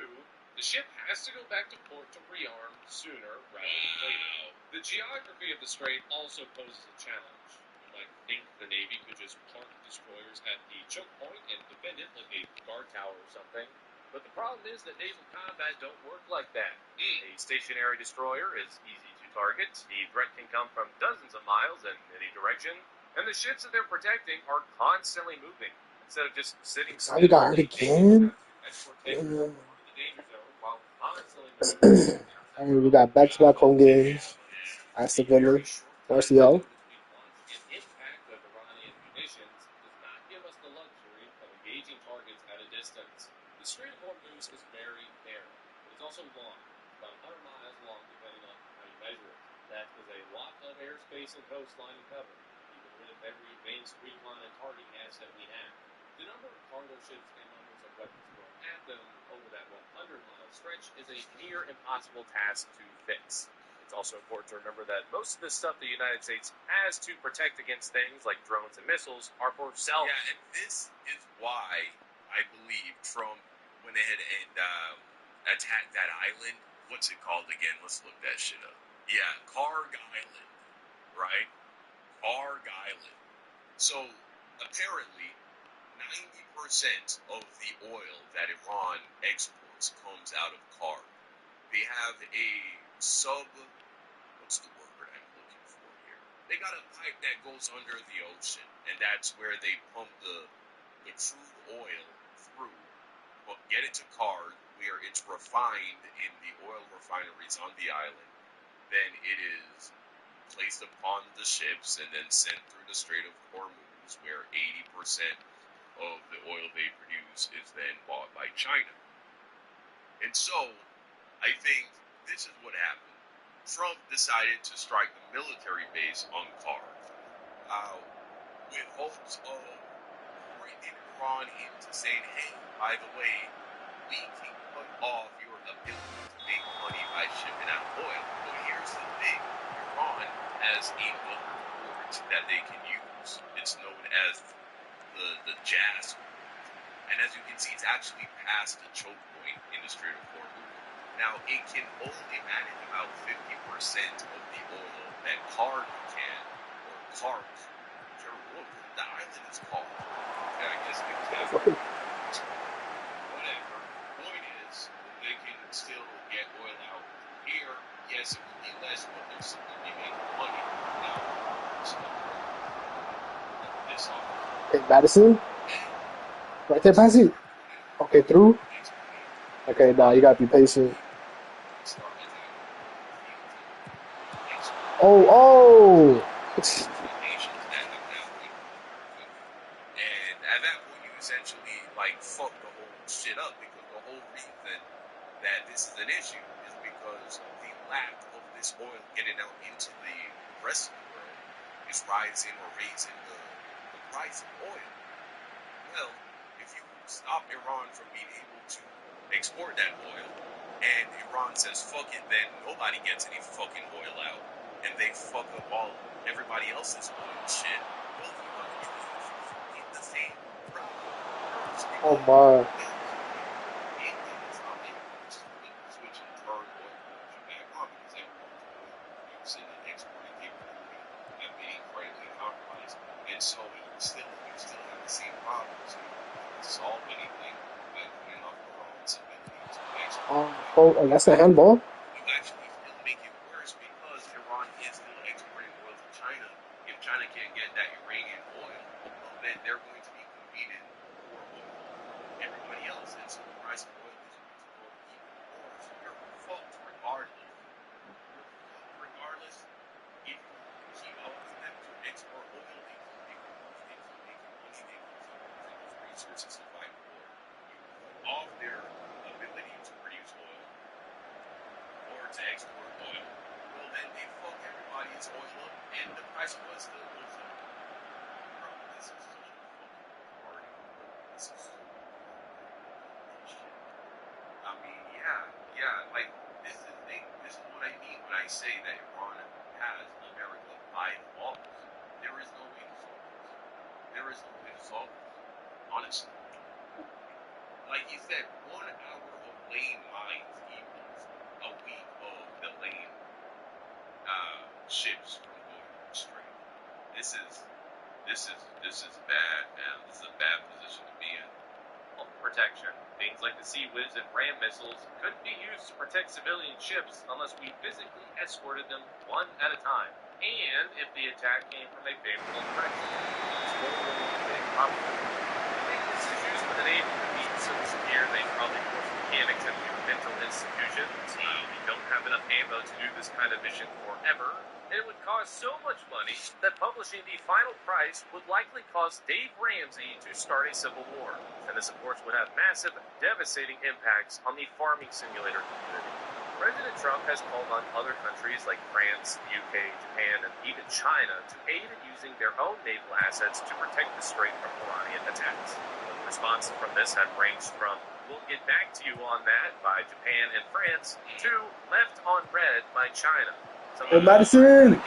the ship has to go back to port to rearm sooner rather than later. The geography of the strait also poses a challenge. You might think the Navy could just park destroyers at the choke point and defend it like a guard tower or something. But the problem is that naval combat don't work like that. A stationary destroyer is easy to target. The threat can come from dozens of miles in any direction. And the ships that they're protecting are constantly moving. Instead of just sitting still, I got hurt again. We got back-to-back home games. Aston Villa, RCL. Impact of Iranian munitions does not give us the luxury of engaging targets at a distance. The Strait of Hormuz is very narrow, but it's also long, about 100 miles long depending on how you measure it. That is a lot of airspace and coastline to cover, even with every advanced recon and targeting asset we have. The number of cargo ships and numbers of weapons thrown at them over that 100-mile stretch is a near impossible task to fix. It's also important to remember that most of the stuff the United States has to protect against things like drones and missiles are for self. Yeah, and this is why I believe Trump went ahead and attacked that island. What's it called again? Let's look that shit up. Yeah, Karg Island, right? Karg Island. So, apparently, 90% of the oil that Iran exports comes out of Karg. They have a what's the word I'm looking for here? They got a pipe that goes under the ocean, and that's where they pump the crude oil through, get it to Karg, where it's refined in the oil refineries on the island. Then it is placed upon the ships and then sent through the Strait of Hormuz, where 80% of the oil they produce is then bought by China. And so, I think this is what happened. Trump decided to strike the military base on Karg, with hopes of bringing Iran into saying, hey, by the way, we can cut off your ability to make money by shipping out oil. But here's the thing. Iran has another port that they can use. It's known as the Jazz port. And as you can see, it's actually past the choke point in the Strait of Hormuz. Now, it can only manage about 50% of the oil that Karg can, or Karg, whichever what the island is called. Okay, I guess they can. Whatever. Point is, they can still get oil out here. Yes, it will be less, but they'll still be making money. Now, this off. Okay, Madison. Right there, pass it. Okay, through. Okay, nah, you gotta be patient. Oh! And at that point, you essentially, fuck the whole shit up, because the whole reason that this is an issue is because the lack of this oil getting out into the rest of the world is raising the price of oil. Well, if you stop Iran from being able to export that oil, and Iran says, fuck it, then nobody gets any fucking oil out, and they fuck up everybody else's oil shit, well, you want to get the same problem first. Oh my. Switch and turn oil production back on, because everyone's producing and exporting capability have been greatly compromised. And so you still have the same problems. You don't solve anything by putting off Iran's ability to export. Oh, that's a handball? You actually still make it worse, because Iran is still exporting oil to China. If China can't get that Iranian oil, well, then they're going to be competing resources to fight war. You off their ability to produce oil or to export oil. Well, then they fuck everybody's oil up, and the price of oil still goes up. Bro, this is such a fucking party. This is so shit. I mean, yeah, like this is what I mean when I say that Iran has America by the balls. There is no way to solve this. There is no way to solve this. Honestly. Like you said, 1 hour of lane lines equals a week of the lane ships from going straight. This is bad, man. This is a bad position to be in. Protection. Things like the Sea Whiz and Ram missiles couldn't be used to protect civilian ships unless we physically escorted them one at a time. And if the attack came from a favorable direction. This will be a big problem. I think this is used for the Navy to be so severe they probably force mechanics into mental institutions. We don't have enough ammo to do this kind of mission forever. And it would cost so much money that publishing the final price would likely cause Dave Ramsey to start a civil war. And this, of course, would have massive, devastating impacts on the farming simulator community. President Trump has called on other countries like France, the UK, Japan, and even China to aid in using their own naval assets to protect the strait from Iranian attacks. The response from this had ranged from, "We'll get back to you on that" by Japan and France, to "left on red" by China. Oh, Madison!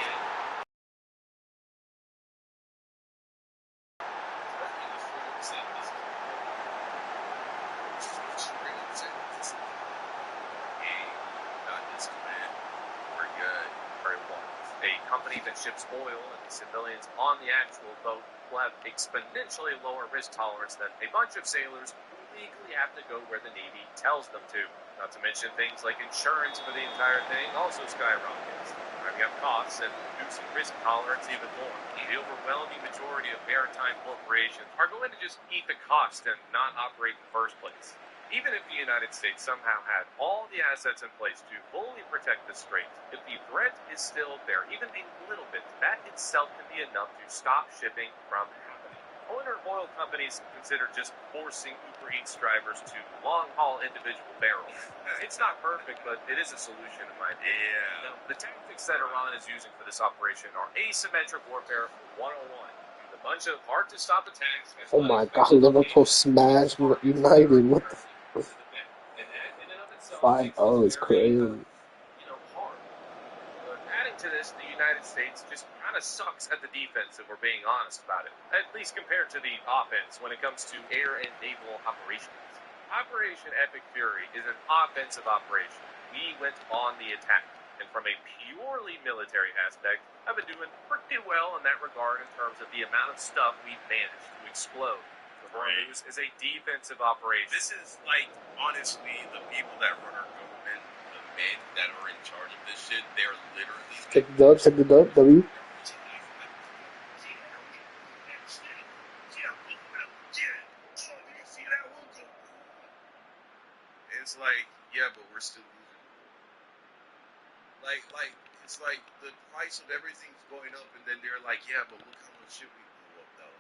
A company that ships oil and the civilians on the actual boat will have exponentially lower risk tolerance than a bunch of sailors who legally have to go where the Navy tells them to. Not to mention things like insurance for the entire thing also skyrockets, driving up costs and reducing risk tolerance even more. The overwhelming majority of maritime corporations are going to just eat the cost and not operate in the first place. Even if the United States somehow had all the assets in place to fully protect the strait, if the threat is still there, even a little bit, that itself can be enough to stop shipping from happening. Owner oil companies consider just forcing Uber Eats drivers to long-haul individual barrels. It's not perfect, but it is a solution in my opinion. Yeah. Now, the tactics that Iran is using for this operation are asymmetric warfare 101. A bunch of hard-to-stop attacks. Oh my god, Liverpool smashed United. What the f? 5-0 is crazy. Hard. But adding to this, the United States just kind of sucks at the defense if we're being honest about it. At least compared to the offense when it comes to air and naval operations. Operation Epic Fury is an offensive operation. We went on the attack. And from a purely military aspect, I've been doing pretty well in that regard in terms of the amount of stuff we've managed to explode. The Hormuz is a defensive operation. This is like, honestly, the people that run our government, the men that are in charge of this shit, they're literally... Check the dub, W. It's like, yeah, but we're still losing. Like, it's like the price of everything's going up, and then they're like, yeah, but look how much shit we blew up, though.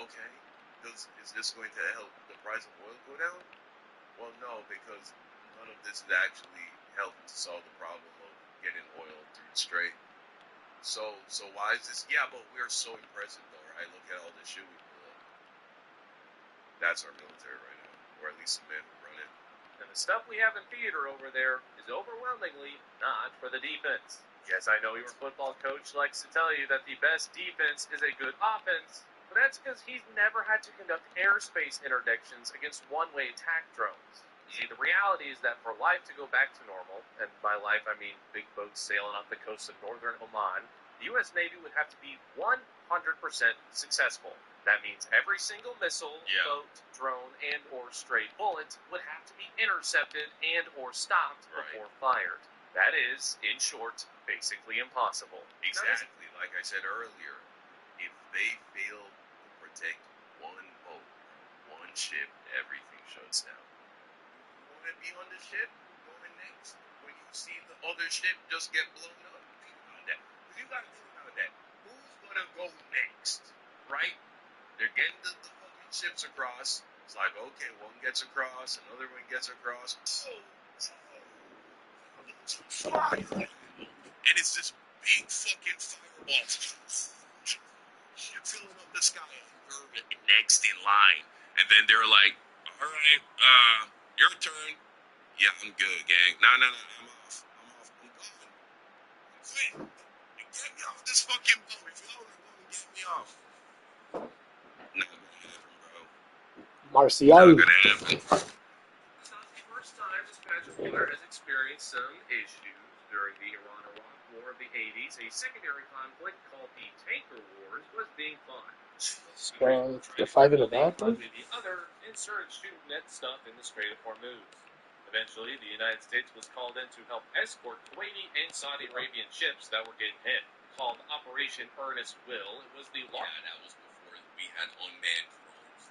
Okay. Is this going to help the price of oil go down? Well, no, because none of this is actually helping to solve the problem of getting oil through the strait. So why is this? Yeah, but we're so impressive, though, right? Look at all the shit we blew up. That's our military right now, or at least the men who run it. And the stuff we have in theater over there is overwhelmingly not for the defense. Yes, I know your football coach likes to tell you that the best defense is a good offense, but that's because he's never had to conduct airspace interdictions against one-way attack drones. See, the reality is that for life to go back to normal, and by life I mean big boats sailing off the coast of northern Oman, the U.S. Navy would have to be 100% successful. That means every single missile, boat, drone, and or stray bullet would have to be intercepted and or stopped before fired. That is, in short, basically impossible. Exactly, like I said earlier, if they fail to protect one boat, one ship, everything shuts down. You want to be on the ship? Going next. When you see the other ship just get blown up, think about that. Because you got to think about that. Who's going to go next, right? They're getting the fucking ships across. It's like, okay, one gets across, another one gets across. And it's this big fucking fireball. You're filling up the sky. You're next in line. And then they're like, all right, your turn. Yeah, I'm good, gang. No, I'm off. I'm gone. Quit. Get me off this fucking boat. If y'all are going to get me off. Not gonna happen, bro. Martial. Not gonna happen. It's not the first time this magic has experienced some issues. During the Iran-Iraq War of the 80s, a secondary conflict called the Tanker Wars was being fought. They're fighting a battle? The other inserted shooting net stuff in the Strait of Hormuz. Eventually, the United States was called in to help escort Kuwaiti and Saudi Arabian ships that were getting hit. Called Operation Earnest Will, it was the Yeah, that was before we had unmanned drones.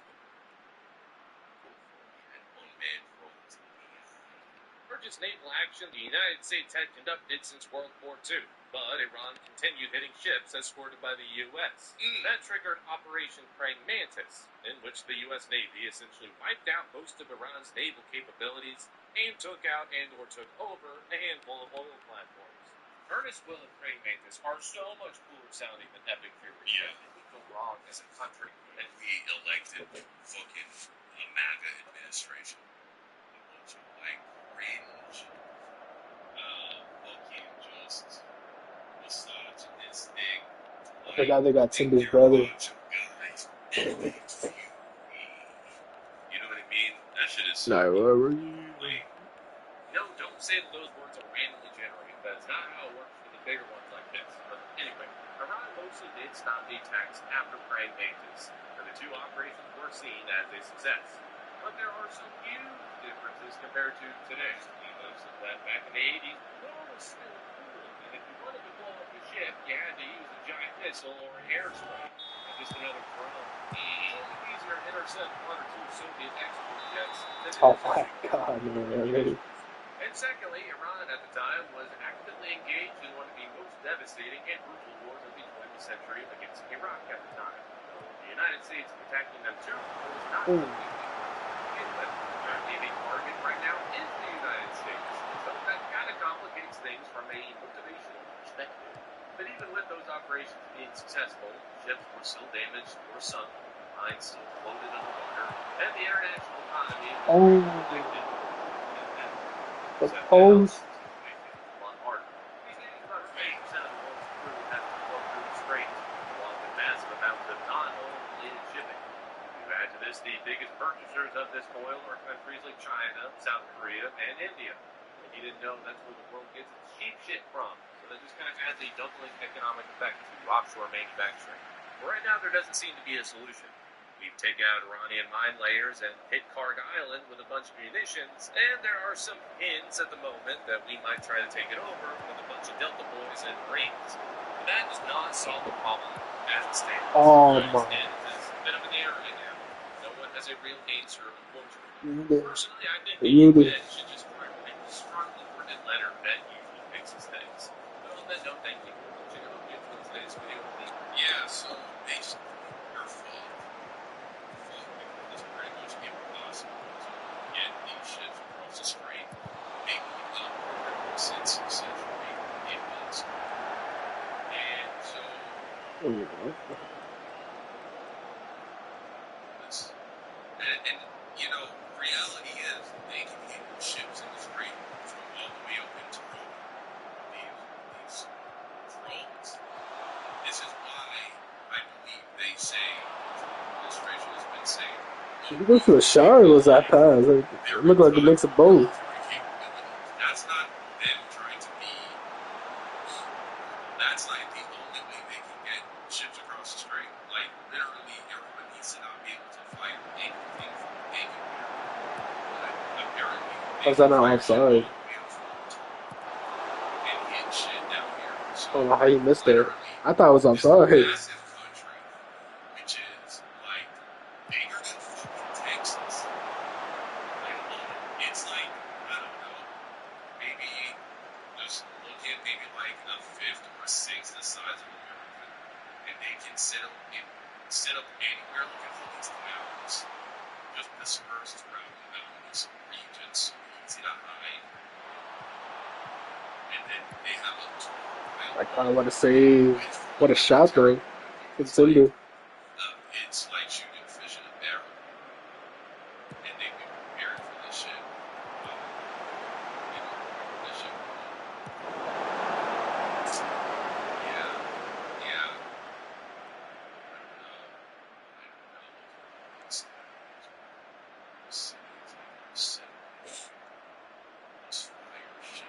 Largest naval action the United States had conducted since World War II, but Iran continued hitting ships escorted by the U.S. That triggered Operation Praying Mantis, in which the U.S. Navy essentially wiped out most of Iran's naval capabilities and took out and or took over a handful of oil platforms. Earnest Will and Praying Mantis are so much cooler sounding than Epic Fury. Yeah. We go wrong as a country. And we elected fucking MAGA administration. A bunch of like cringe, fucking just misogynistic. Like, They got Timber's brother. Guys, you know what I mean? That shit is so like, no, don't say that those words are randomly generated. That's not how it works for the bigger ones like this. But anyway, Iran mostly did stop the attacks after Praying Mantis, and the two operations were seen as a success. But there are some huge differences compared to today. You notice that back in the 80s, war was still cool, and if you wanted to blow up a ship, you had to use a giant missile or an airstrike, and just another drone. It was easier to intercept one or two Soviet export jets than Oh my god, man. And secondly, Iran at the time was actively engaged in one of the most devastating and brutal wars of the 20th century against Iraq at the time. The United States attacking them too was not something we begin with. Currently, the target right now is the United States. So that kind of complicates things from a motivational perspective. But even with those operations being successful, ships were still damaged or sunk, mines still floated underwater, and the international economy was affected. The post. These days, about 80% of the world's crude has to flow through the Strait, along with massive amounts of non-oil-related shipping. To add to this, the biggest purchasers of this oil are countries like China, South Korea, and India. And you didn't know that's where the world gets its cheap shit from. So that just kind of adds a doubling economic effect to offshore manufacturing. But right now, there doesn't seem to be a solution. We've taken out Iranian mine layers and hit Karg Island with a bunch of munitions, and there are some hints at the moment that we might try to take it over with a bunch of Delta boys and Marines. But that does not solve the problem as it stands. Oh my. It's a bit of an error right now. No one has a real answer, unfortunately. Personally, I think the UN should just try to make a strongly worded letter that usually fixes things. But on that note, thank you for watching. I hope you enjoyed today's video. yeah, so basically, your fault. It's pretty much impossible to get these ships across the strait, making up since century infants. And so, and you know, reality is they can hit ships in the strait from all the way up into Rome. These drones. This is why I believe they say, the administration has been saying, Look for the shower was that pass. It looked like a mix of both. That's not them trying to be. That's like the only way they can get ships across the strait. Like literally, everyone needs to not be able to fire anything from anywhere. But apparently, How's that not outside? And hit shit down here. So, I don't know how you missed that. I thought it was outside. Massive country, which is like bigger than fucking Texas. It's like, I don't know, maybe just look at maybe like a fifth or a sixth the size of America, and they can sit in Instead of anywhere looking for these mountains, just the Spurs is around the mountains, regions, easy to hide. And then they have a I kind of want to say, what a shot though. It's in there. It's like shooting a fish in a barrel. And they've been preparing for this shit. This shit. Yeah. Yeah. I don't know. It's fire shit.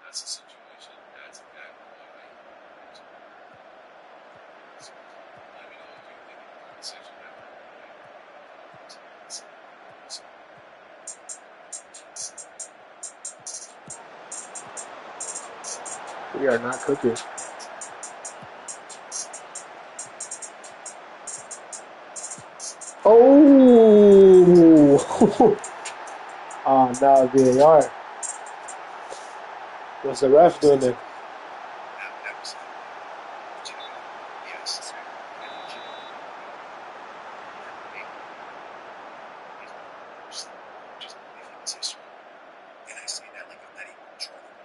That's the situation. That's exactly why. So, let me know what you think in the comment section. We are not cooking. Oh! Oh, now VAR. What's the ref doing there? Yes. Just believe in his history. And I say that like I'm not even trolling.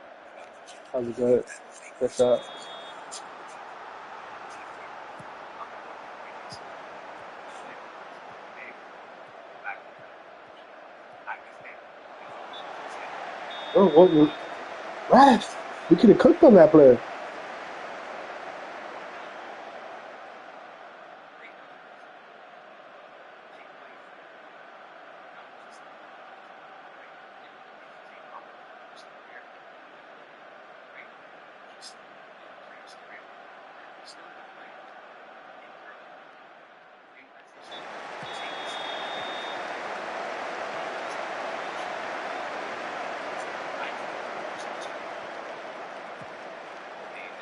That was good. Good shot. Oh, what? Ref! We could have cooked on that player.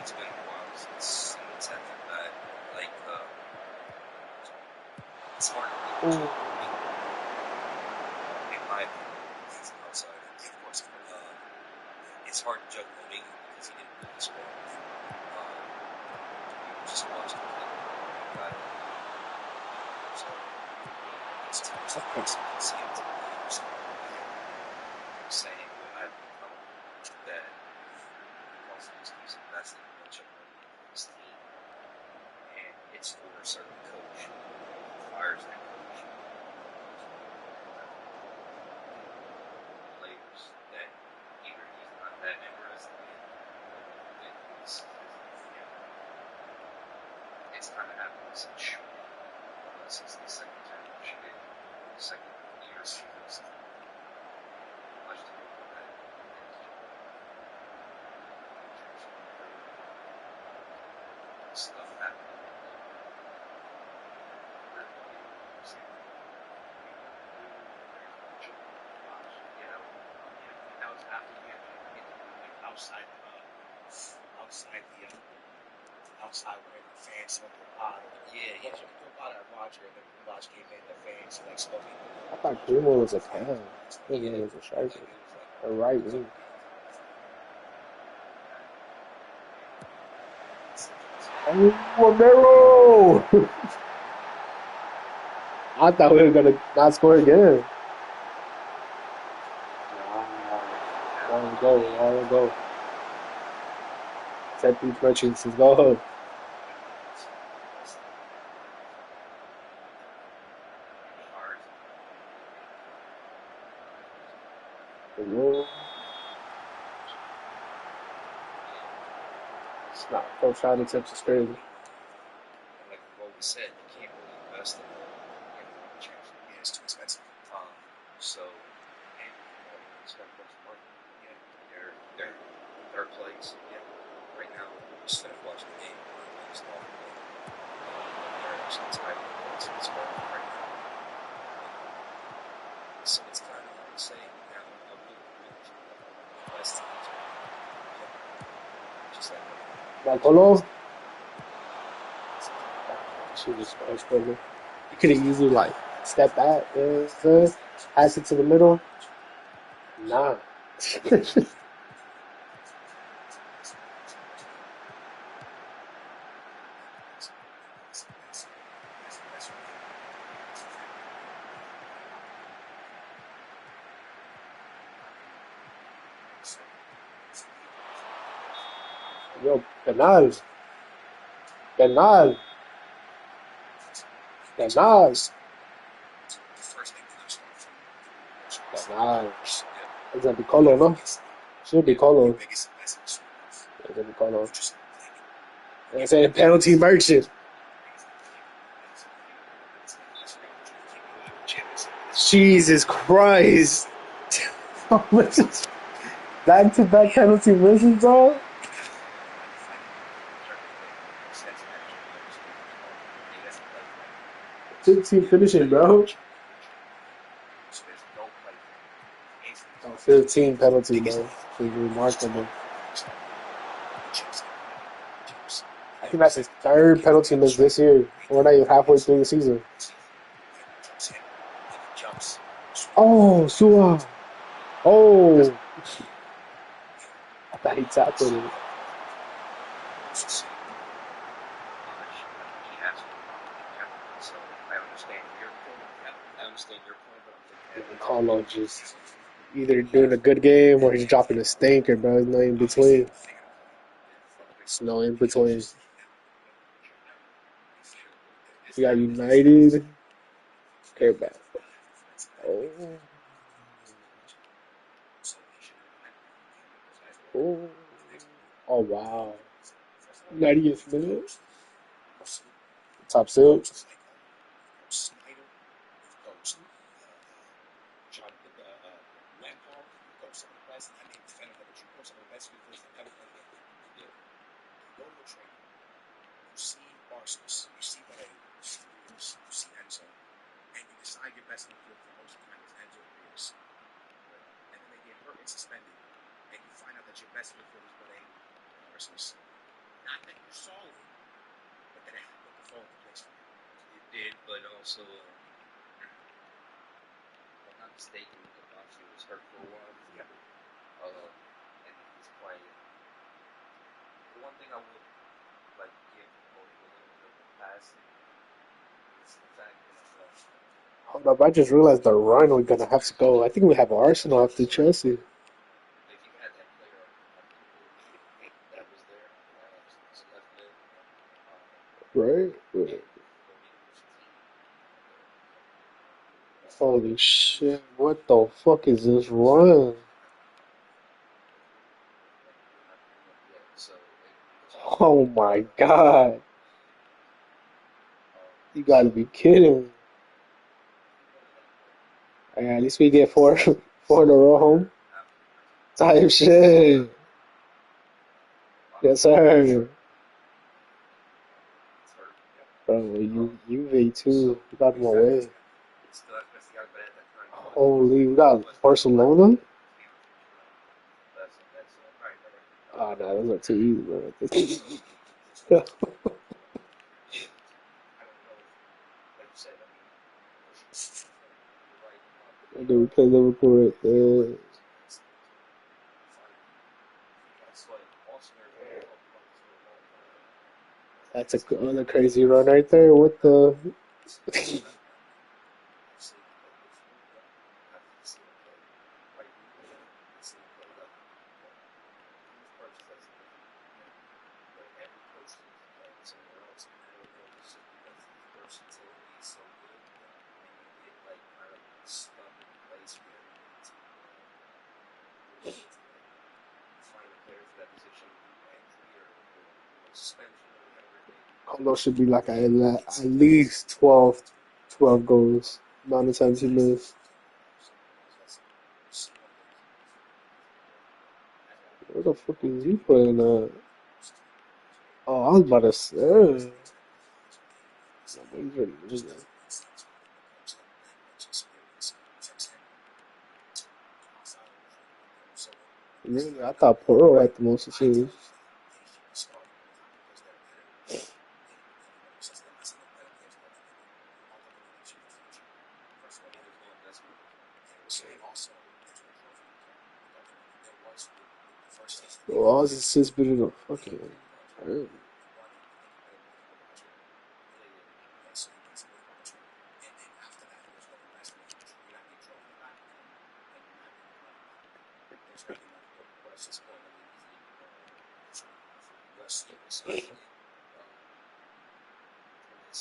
It's been a while since someone's had that bad. Like, it's hard to really judge voting, in my opinion, as an outsider. Yeah, of course. It's hard to judge voting because he didn't really score. We just watched him play bad. So, it's tough to see him to be I'm saying when I become that because of he's invested a bunch of money in his team, and it's for a certain coach who fires that coach. Players that either he's not that interested in, or it's kind of happened since the second championship, second year season. Much to do with that. Stuff happening. That was after he had outside where the fans smoked the pot. Yeah. Roger, and then Roger came in, the fans like smoking. I thought Primo was a 10. Primo was a striker. A right wing. Oh, Romero! I thought we were going to not score again. Wow. Long ago. Set these merchants, let's go home. It's not pro shot attempts is crazy. Like we've always said, you can't really invest in the championship. Yeah, it's too expensive. So, and spend a bunch of money. Yeah, their place. Yeah, right now we're just finished watching the game. They're actually tied with it's right now. So it's kind of like saying now a really invest in each other. Just like Bacolo? She was crazy. You could have easily like step back and pass it to the middle. Nah. Yo, penal. Penal. Penal. Penal. It's gonna be Colo, no? Should be Colo. It's gonna be Colo. They say penalty merchant. Jesus Christ. Back-to-back penalty misses, bro. 15 finishing, bro. Oh, 15 penalty, bro. It's remarkable. I think that's his third penalty miss this year. We're not even halfway through the season. Oh, Sua. Oh. I thought he tackled it. Carlo just either doing a good game or he's dropping a stinker, bro. There's no in between. There's no in between. We got United. Okay, back. Oh. Oh. Oh, wow. 90th minute. Top six. Did, but also, if I'm not mistaken, Kabachi was hurt for a while. And he's playing. The one thing I would like to give Cody a little bit of a pass is the fact that. Hold up, I just realized the run we're gonna have to go. I think we have Arsenal after Chelsea. If you had that player that was there as a left mid, Right? Holy shit, what the fuck is this run? Oh my god. You gotta be kidding me. At least we get four in a row home. Type shit. Yes, sir. Bro, Juve too. We got them away. Holy, we got Barcelona? Oh, no, those are too easy, bro. And then we play Liverpool right there. That's another crazy run right there. What the? Carlo should be like at least 12 goals. Amount of times he missed. Where the fuck is he playing at? Oh, I was about to say. Really, I thought Porro had the most assists. Bro, all his assists been in a fucking. Damn. slip or something. This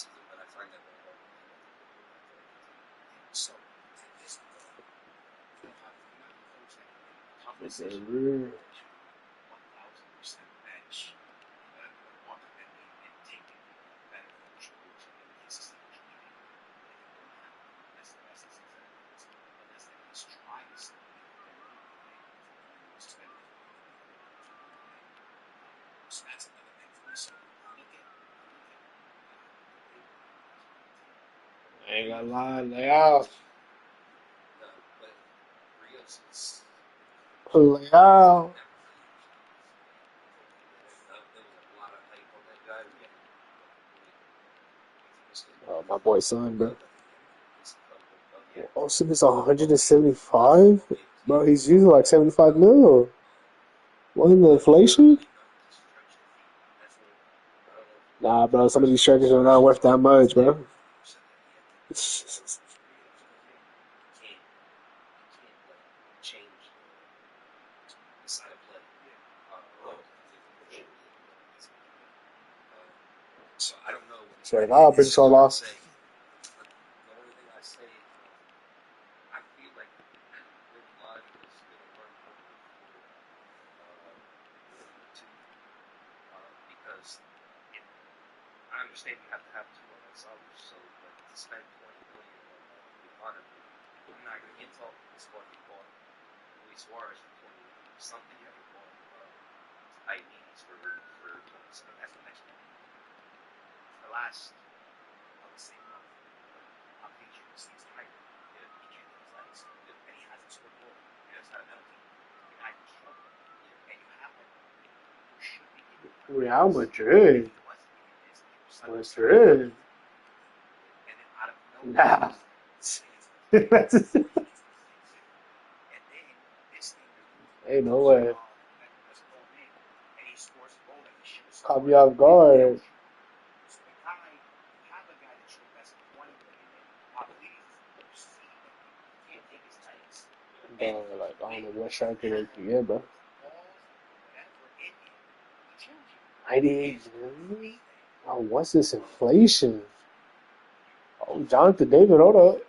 season, but I find that very hard to believe. So, at this point, you're not the coach that can make a tough decision to 1,000% bench one and take the better coach which is the system which we have. They don't have that's the best example. Unless they at least try to see if they're really good. So that's another thing for me. So look at I ain't gonna lie, lay out. but Rios is Lay out. there was a lot of hype on that guy. Oh, my boy son, bro. Oh, so it's 175? Bro, he's using like 75 mil. Wasn't the inflation? Nah, bro, some of these strikers are not worth that much, bro. So I don't know. Sorry, I've been so lost. The only thing I say is I feel like GgNoRaGe is going to run over for two because I understand you have to have two on salaries, so but to spend $20 million on I'm not going to insult this what they bought Luis Suarez for 20 something. You haven't bought IDs for 27. That's the next one. The last, I would say, month, our picture seems tight. Yeah. He can't get his legs. Yeah. And he hasn't scored a goal. He doesn't have a penalty. The guy can struggle. Yeah. And you have one who should be giving Real Madrid. Madrid. And then out of nowhere. Nah. That's and then this thing ain't no way. has called in and he scores a goal that he should have Caught scored. me off guard. So the guy, you have a guy that you invest $20 million in. Please, you see that he can't take his legs. Bro, like, I don't know what striker they can get, bro. Whatever in him, he kills you. 98 million? Oh, what's this inflation? Oh, Jonathan David, hold up.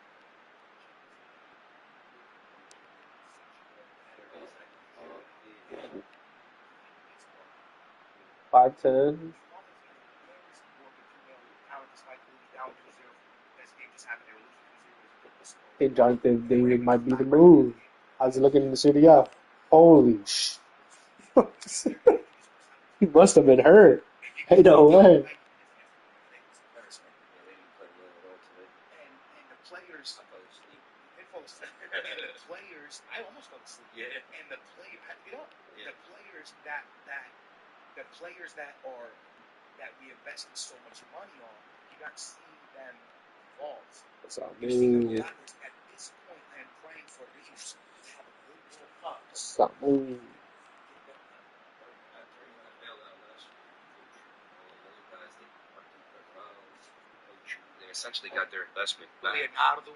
5'10". I think Jonathan David might be the move. How's he looking in the city? Yeah. Holy sh! He must have been hurt. Hey, no way. And the players, I almost fell asleep. Yeah. And the player had to get up. Yeah. The players that we invested so much money on, you got to see them fall. What's up, You see them move? at this point, and praying for Reeves to have a good World Cup. What's up, move? They essentially got their investment back. Leonardo.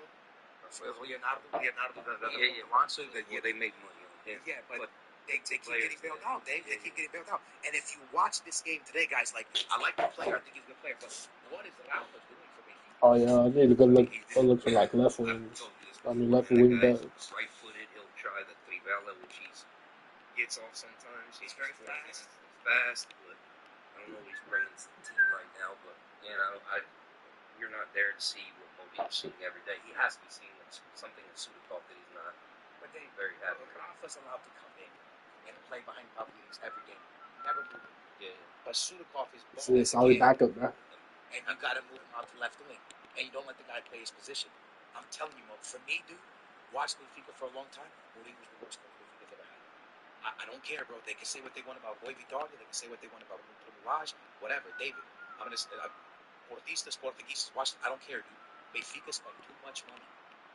Yeah, they make money on him. Yeah, but they keep getting bailed out. They keep getting bailed out. And if you watch this game today, guys, like, I like the player. I think he's a good player. But what is Rafa doing for me? Oh yeah, I need to go look for like left wings. Left wing backs. Right-footed, he'll try the Trivela, which he gets off sometimes. He's very fast, but I don't know what he's bringing to the team right now. But you're not there to see what Modi's seeing every day. He has to be seeing something in Sudakov that he's not. But they very happy. Rafa's allowed to come in and play behind Pavlidis every game. Never move him. Yeah. But Sudakov is This is a solid backup, bro. and you got to move him out to left wing, and you don't let the guy play his position. I'm telling you, Mo, for me, dude, watched Benfica for a long time. Mourinho was the worst coach Benfica's ever had. I don't care, bro. They can say what they want about Boy Vitória. They can say what they want about GgNoRaGe, whatever. David, I'm gonna Portistas, Portuguese. Watch. I don't care, dude. Benfica spent too much money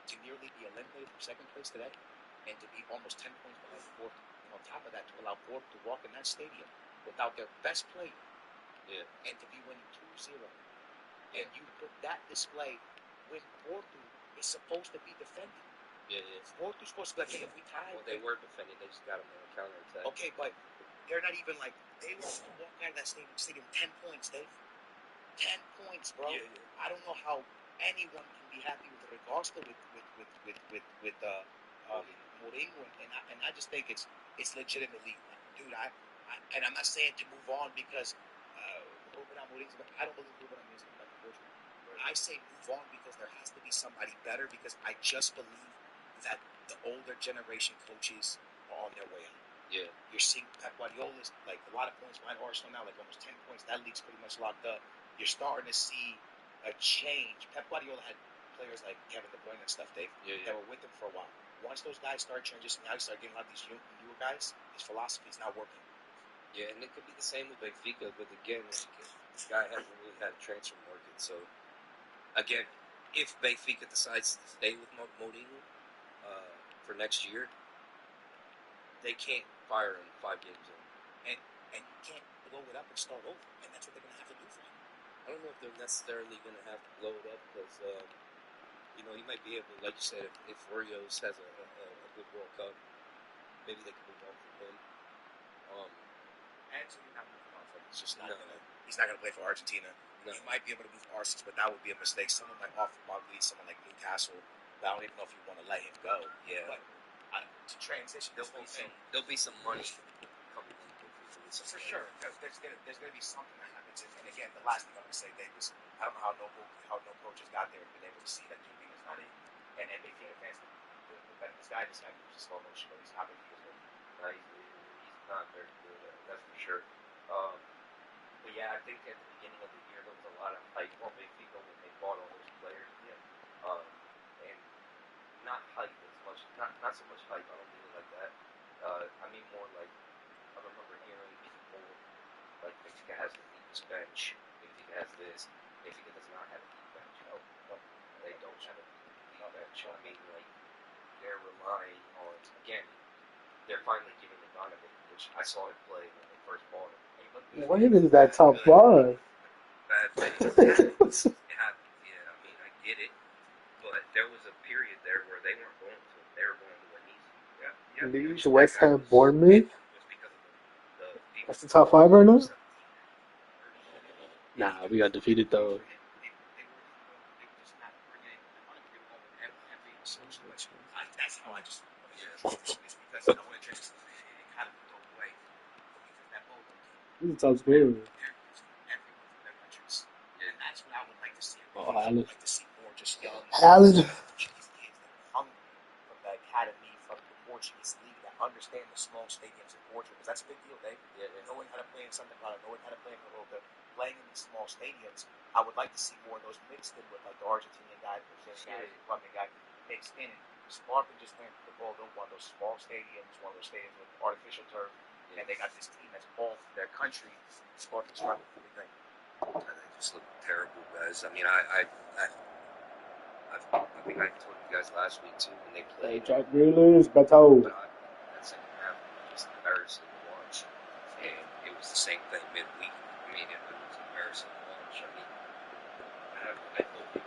to nearly be eliminated from second place today, and to be almost 10 points behind Porto. And on top of that, to allow Porto to walk in that stadium without their best player, and to be winning 2-0. And you put that display when Porto is supposed to be defending. Yeah. Porto's supposed to be like, hey, if we tie. Well, they were defending. They just got them on a counterattack. Okay, but they're not even like, they will walk out of that stadium 10 points, Dave. 10 points, bro. Yeah. I don't know how anyone can be happy with Regosta with Mourinho, and I just think it's legitimately, dude. And I'm not saying to move on because Ruben Amorim's, but I don't believe Ruben Amorim's going back to Portugal. I say move on because there has to be somebody better, because I just believe that the older generation coaches are on their way out. Yeah. You're seeing Pep Guardiola's like a lot of points behind Arsenal now, like almost 10 points. That league's pretty much locked up. You're starting to see a change. Pep Guardiola had players like Kevin De Bruyne and stuff, Dave, that were with him for a while. Once those guys start transitioning out, you start getting a lot of these newer guys. His philosophy is not working. Yeah, and it could be the same with Benfica, but again, like, this guy hasn't really had a transfer market. So, again, if Benfica decides to stay with Mourinho for next year, they can't fire him 5 games in. And you can't blow it up and start over. And that's what they're going to have to do for him. I don't know if they're necessarily going to have to blow it up because, he might be able, like you said, if Rios has a good World Cup, maybe they can move on from him. And so you're not moving on from him. He's just not going to. He's not going to play for Argentina. No. He might be able to move Arsenal, but that would be a mistake. Someone like someone like Newcastle, but I don't even know if you want to let him go. Yeah. But to transition, there'll be some money coming in. For sure, there's gonna be something that happens. And again, the last thing I'm gonna say, Dave, is I don't know how no coaches got there and been able to see that Jimmy is not an NBA fan. This guy moves in slow motion, but he's not going to be good. He's not very good. That's for sure. But yeah, I think at the beginning of the year there was a lot of hype on Benfica when they bought all those players. Yeah. And not hype as much. Not so much hype. I don't mean it like that. I mean more like, I remember hearing people like Benfica has the deepest bench. Benfica has this. Benfica does not have a deep bench. No, they don't have a deep bench. I mean, like, they're relying on, again, they're finally giving the Donovan, which I saw him play when they first bought him. Where is that top five? Bad face. It happens. Yeah, I mean, I get it. But there was a period there where they weren't going to him. They were going to Anisi. Leeds, West Ham, Bournemouth. That's the top five right now? Nah, we got defeated though. That's how I just because I want to drink this and kind of throw away because that boat This is a tough game. everyone from their countries. And that's what I would like to see. Oh, I Haaland. would like to see more just young Haaland. Portuguese kids that are hungry from the academy, from the Portuguese league, that understand the small stadiums in Portugal, because that's a big deal, Dave. Yeah, knowing how to play in Santa Clara, knowing how to play in Europa, playing in these small stadiums, I would like to see more of those mixed in with like the Argentinian guy, the Brazilian guy, the Colombian guy, mixed in. Spartan just went to one of those small stadiums, one of those stadiums with artificial turf, and they got this team that's all from their country. Spartan's trying to do anything. They just look terrible, guys. I mean, I think I told you guys last week too when they played. Jack Grealish, Beto. That second half was just embarrassing to watch, and it was the same thing midweek. I mean, it was embarrassing to watch. I mean, I hope they go for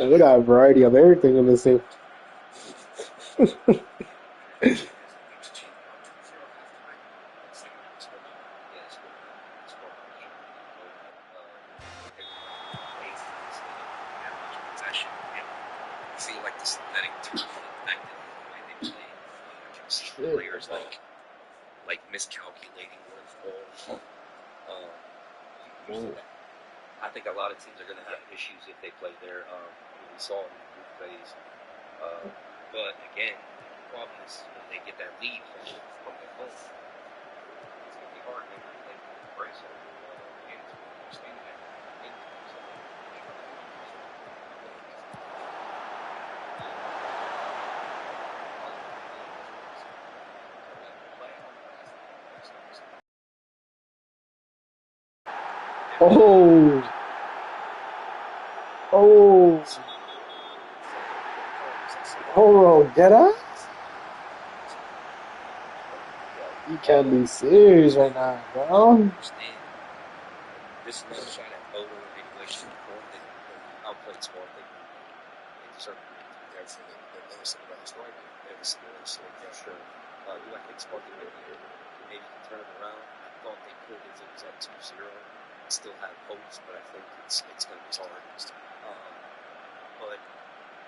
it. They got a variety of everything in this thing. Players like miscalculating balls. I think a lot of teams are going to have issues if they play there. We saw it in the group phase. But again, the problem is when they get that lead from their home, it's going to be hard. They're going to embrace it. Oh, dead ass? You can't be serious right now, bro. This is not a shot at Odo in any way, shape, or form. They outplayed Sport. They deserve to be there for the Cinderella story. They're the Cinderella story, for sure. Do I think Sport can win here? maybe can turn it around. I thought they could if it was at 2-0. Still have hopes, but I think it's going to be hard. But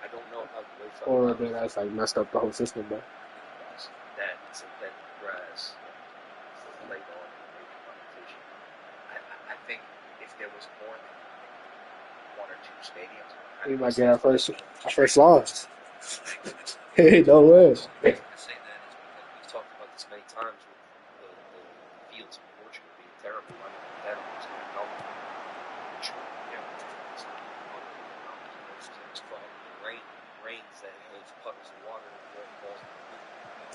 I don't know how the UEFA. Or that's like messed up the whole system, bro. That synthetic grass laid on maybe competition. I think if there was more than one or two stadiums, We might get our first loss. Hey, no way. I say that is because we've talked about this many times with the fields in Portugal being terrible. I mean, that almost didn't help. Rains that those puddles of water and falls in the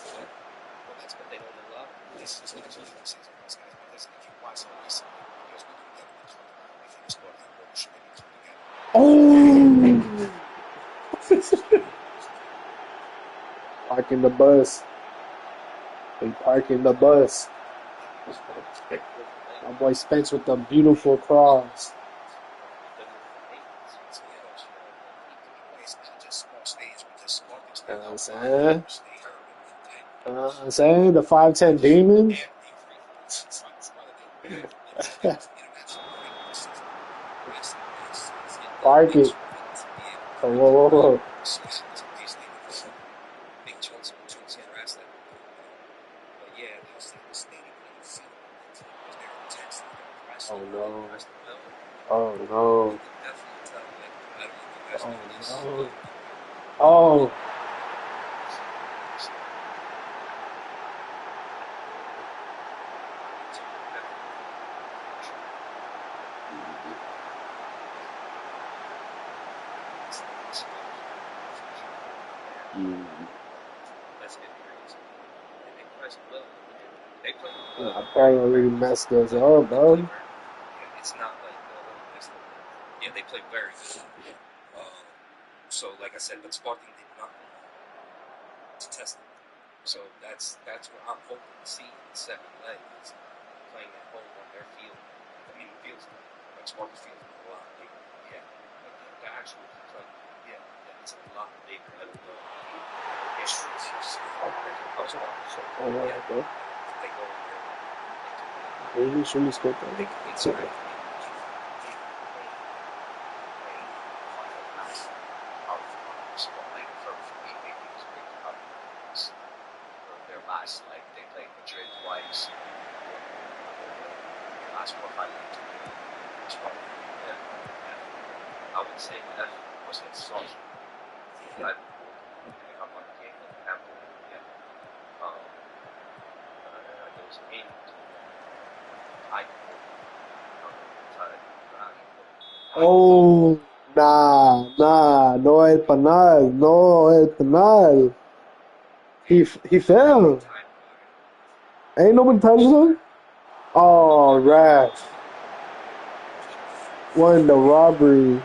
pool. Well, that's what they don't allow. This is what it's usually season, guys, because if you watch some recent videos we do get with my favorite sport, Oh! Parking the bus. They parking the bus. My boy Spence with the beautiful cross. I'm saying the 5'10" demons. Park it. Oh, whoa. Oh no. Oh no. Oh no. Oh. I probably already messed us up, bro. It's not like they play very good. So, like I said, but Sporting did nothing to test them. So that's what I'm hoping to see in the second leg is playing at home on their field. I mean, the field's like Sporting field is a lot bigger. Yeah, but the actual playing, it's a lot bigger. I don't know. They go in there. Really, should we score that? Their last leg, they played Madrid twice. Last 4-5 games. I would say that was a soft. I'm on the game of Apple. There was a game Oh, nah, no es penal. He fell. Ain't nobody touched him? Oh, ref. Won the robbery.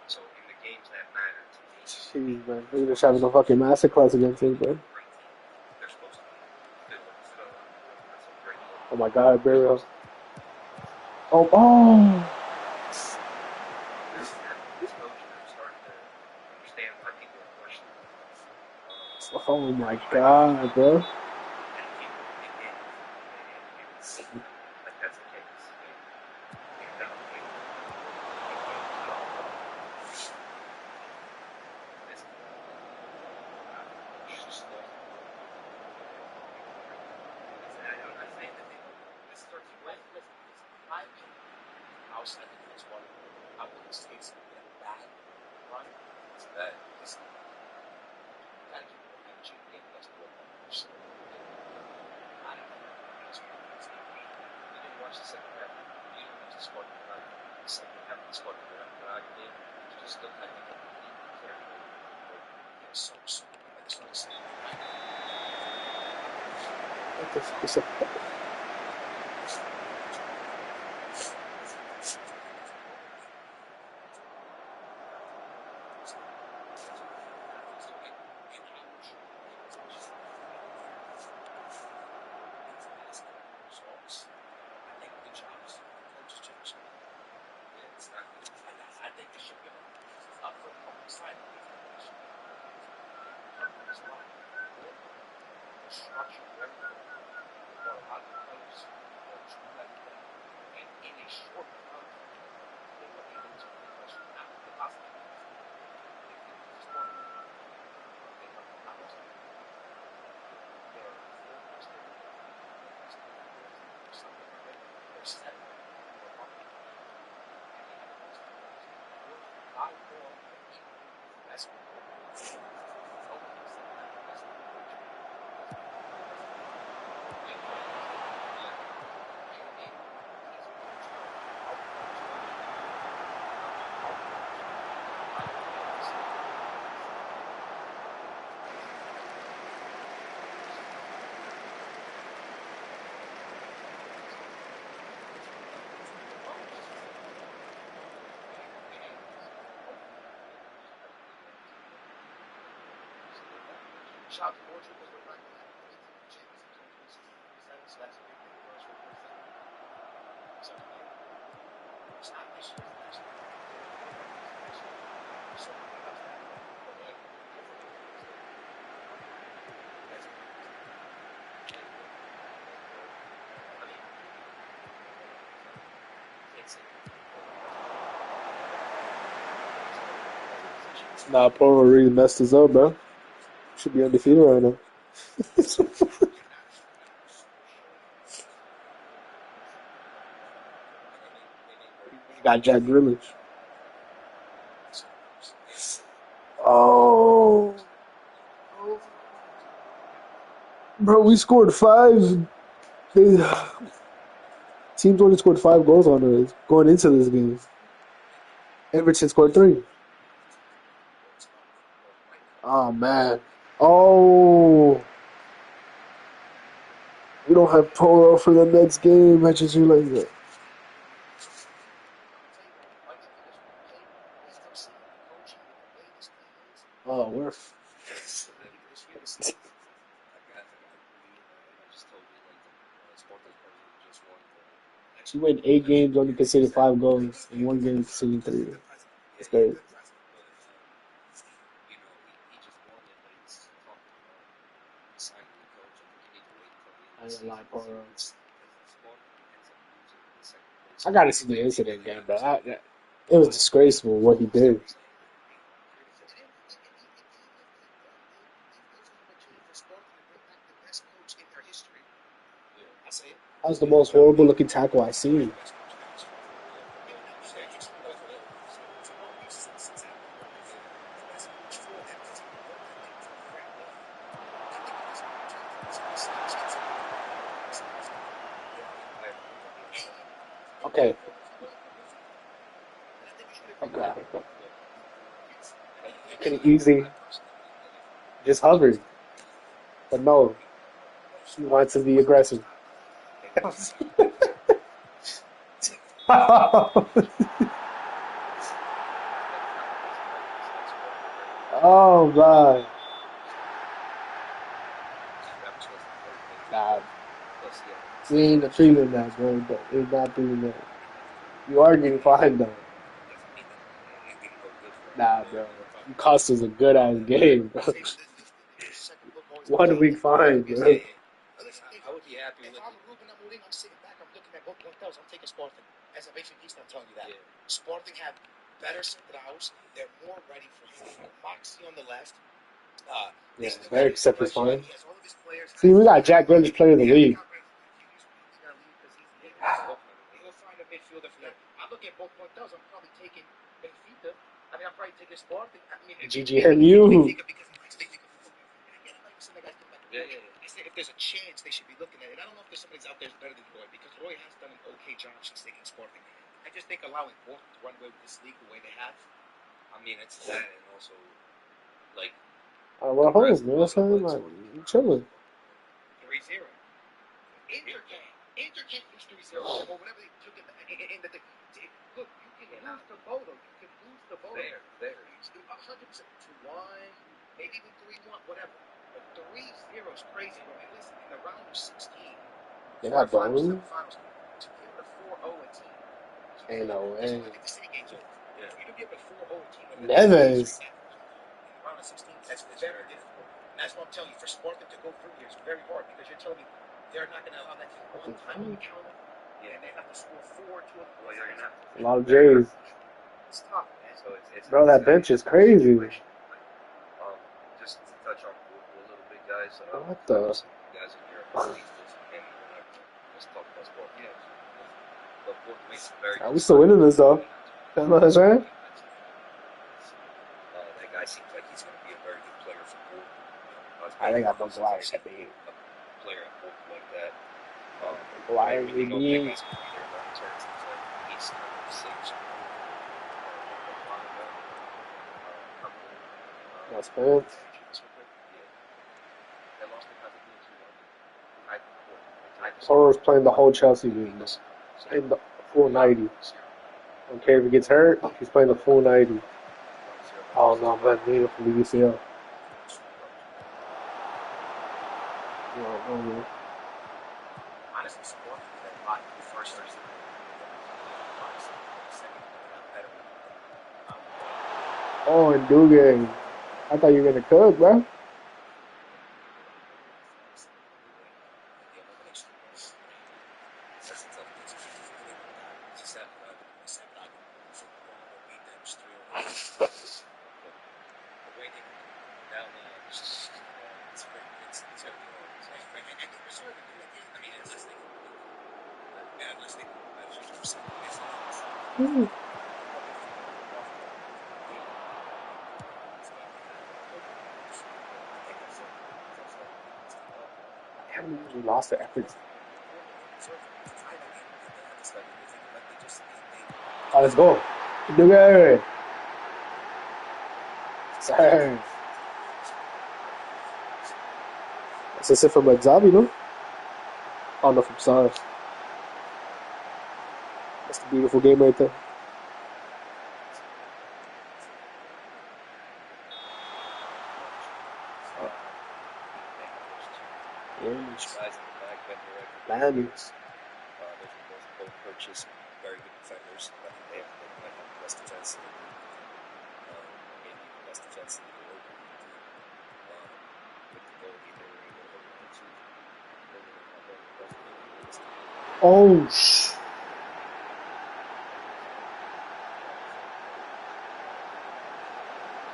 So in the games that matter to me, Jeez, man. We're just having a fucking masterclass against him, bro. Oh my god, bro. Oh. Oh my god, bro. watch the second half. You don't watch the Sporting Braga. The second half of the Sporting Braga game, you just look like they completely carried over. Yeah, so like this one saying. What the fuck is that? I think they should give up for side. Structure very well. For a lot of players that are like that, and in a short amount of time, they were able to pretty much knock the off. Shout out to Portugal because we're not going to have 18 Champions in 2027, so that's a big thing for us for the first time. So, it's not this year, it's next year. So, we got that. But then, that's a big thing. I mean, it's Nah, Poro really messed us up, bro. Should be undefeated right now. You got Jack Grealish. Oh. Bro, we scored 5. Teams only scored 5 goals on us going into this game. Everton scored 3. Oh, man. Oh. We don't have Poro for the next game. I just realized that. Oh, we're. She went 8 games, only conceded 5 goals, and 1 game conceded 3. That's great. I ain't gonna lie, Poro. I gotta see the incident game, bro. It was disgraceful what he did. That was the most horrible looking tackle I've seen. Okay. Okay. Could have easily just hovered. But no. He wants to be aggressive. Oh, God. Nah. We ain't feeling that, bro. We're not feeling that. You are getting fine, though. Nah, bro. You cost us a good ass game, bro. 1 week fine, bro. I would be happy with if I'm Ruben Amorim, I'm sitting back, I'm looking at both hotels, I'm taking Sporting. As a Benfica, I'm telling you that. Yeah. Sporting have better centrals, they're more ready for him. Moxie on the left. Yeah, very accepted fine. See, we got Jack Grealish player of the league. He'll find a midfielder for that. I'm looking at both hotels, I'm probably taking Benfica. I mean, I'm probably taking Sporting. I mean, GgNU. If there's a chance they should be looking at it. I don't know if there's somebody out there that's better than Roy, because Roy has done an okay job since taking Sporting. I just think allowing Portland to run away with this league the way they have, I mean, it's that, and also, like, we're home, man. That's how I'm chilling. 3-0. Inter can't lose 3-0 or whatever they took it. Look, you can lose the Bodo. You can lose the Bodo. There. 100% 2-1, maybe even 3-1, whatever. But 3-0 is crazy, bro. And listen, in the round of 16, They got finals, bowling. to give the 4-0 a team. Ain't no way. I think the city game's over. Yeah. You to give a 4-0 a team. Neves. In the round of 16, that's very difficult. And that's what I'm telling you. For Spartan to go through here is very hard, because you're telling me they're not going to allow that team one time on the calendar. Yeah, and they have to score 4 to a. Well, you're going to have to. A lot of J's. It's tough, man. So it's bro, that bench is crazy. Just to touch on a little bit, guys. What the? You guys in here, and let's talk about sport. Yeah. But Portland makes some very. We still winning this though. That's what I'm saying. That guy seems like he's going to be a very good player for Portland. I think I know Dwyer should be a player at Portland like that. Dwyer I really would don't be. think he's going to be there long term. He's kind of the same sport. That's good. Soros playing the whole Chelsea game. Playing the full 90. Don't care if he gets hurt. He's playing the full 90. Oh no, man, needed from the UCL. No. Honestly, Sport that lot first. Oh, and Dugan. I thought you were gonna cook, bro. We lost the effort. Oh, let's go. Dugan. Sorry. That's it from Exavi, no? Oh, no, from Stars. That's the beautiful game right there. Miami. Those purchased very good defenders. I think they have the best defense. Maybe the best defense in the world. With the goalie, they were able to hold on to. Oh, shh.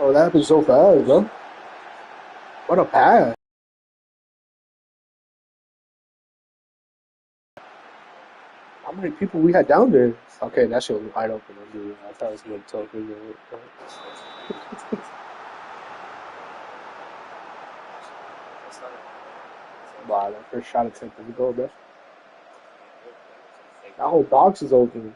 Oh, that happened so fast, bro. What a pass. How many people we had down there? Okay, that shit was wide open. I thought it was going to talk. Wow, that first shot attempt was a goal, bro. That whole box is open.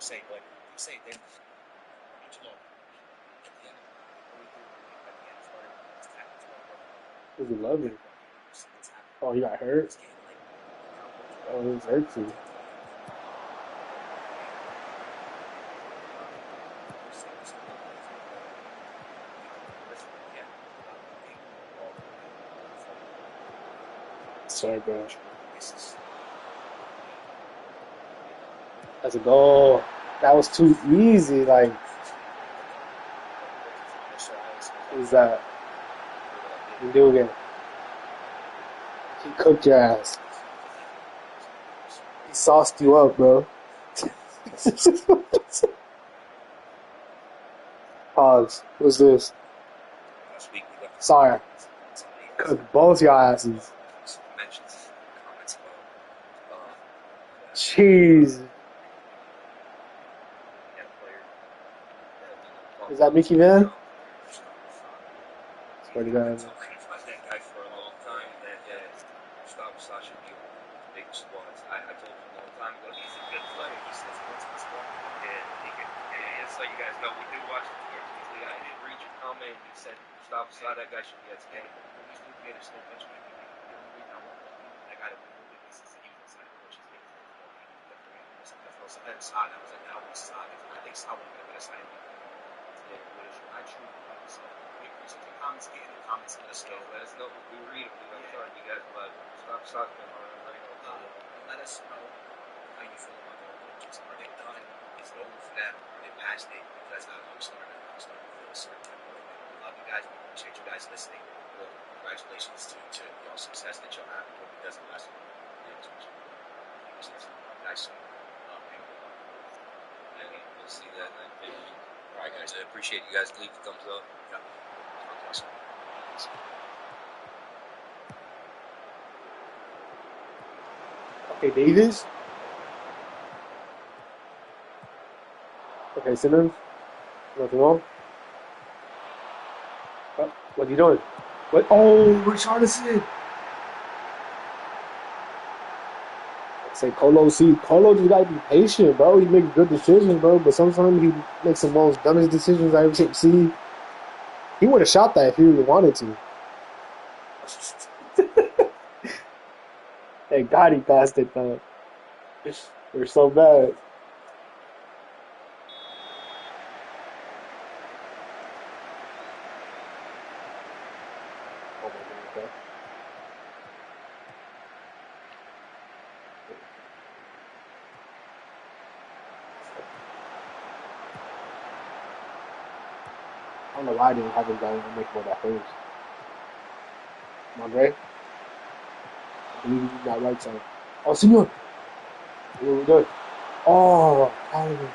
saying, but I'm saying then, each look, at the end of Who's 11? Oh, he got hurt? Oh, he was hurt too. Sorry, bro. That's a goal. That was too easy. Like, who's that? You do again. He cooked your ass. He sauced you up, bro. Pause. What's this? Sorry. Cooked both your asses. Jeez. Is that Mickey Van? Swear to God. That guy for a long time, and Gustavo Sasha should be on the big squads. I told him a long time ago, he's a good player. He says he wants to squad. Yeah, so you guys know, we do watch the games. I did read your comment. You said Gustavo Sasha, that guy should be at the game. He's new kid, so much money. That guy that we moved this is he was inside the coach's name. And Sasha, I was like, now what's Sasha? I think Sasha would have been a signing. Yeah, what is your actual comments, get in the comments, let us know. Let us know. We read them. We don't try you guys about stop sucking on let us know how you feel about the Olympics. Are they done? Is it over for them? Are they past it? Because I'm starting to feel a certain type of way. Love you guys. We appreciate you guys listening. Well, congratulations to your success that you're having because of last nice. And we'll see that night. All right, guys. I appreciate you guys. Leave a thumbs up. Yeah. Okay, Davis. Okay, Simmons. Nothing wrong. Oh, what are you doing? What? Oh, Richardson. Say Colo, Colo just gotta be patient, bro. He makes good decisions, bro, but sometimes he makes the most dumbest decisions I ever seen. He would have shot that if he really wanted to. Thank God he passed it, though. They're so bad. Oh my God, bro. I don't know why I didn't have him down and make more that first. Andre? I believe he's that right side. Oh, senor! We're good. Oh, Calvin.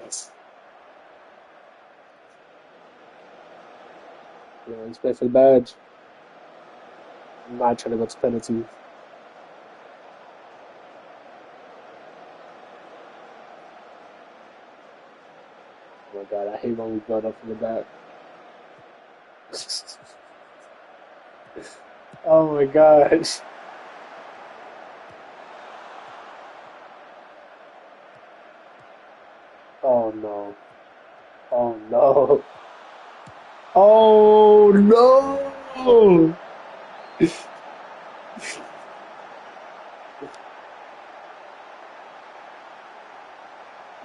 Yes. Yeah, he's playing for the badge. I'm not trying to go to penalties. Oh my God, I hate when we build up from the back. Oh my gosh. Oh no. Oh no. Oh no.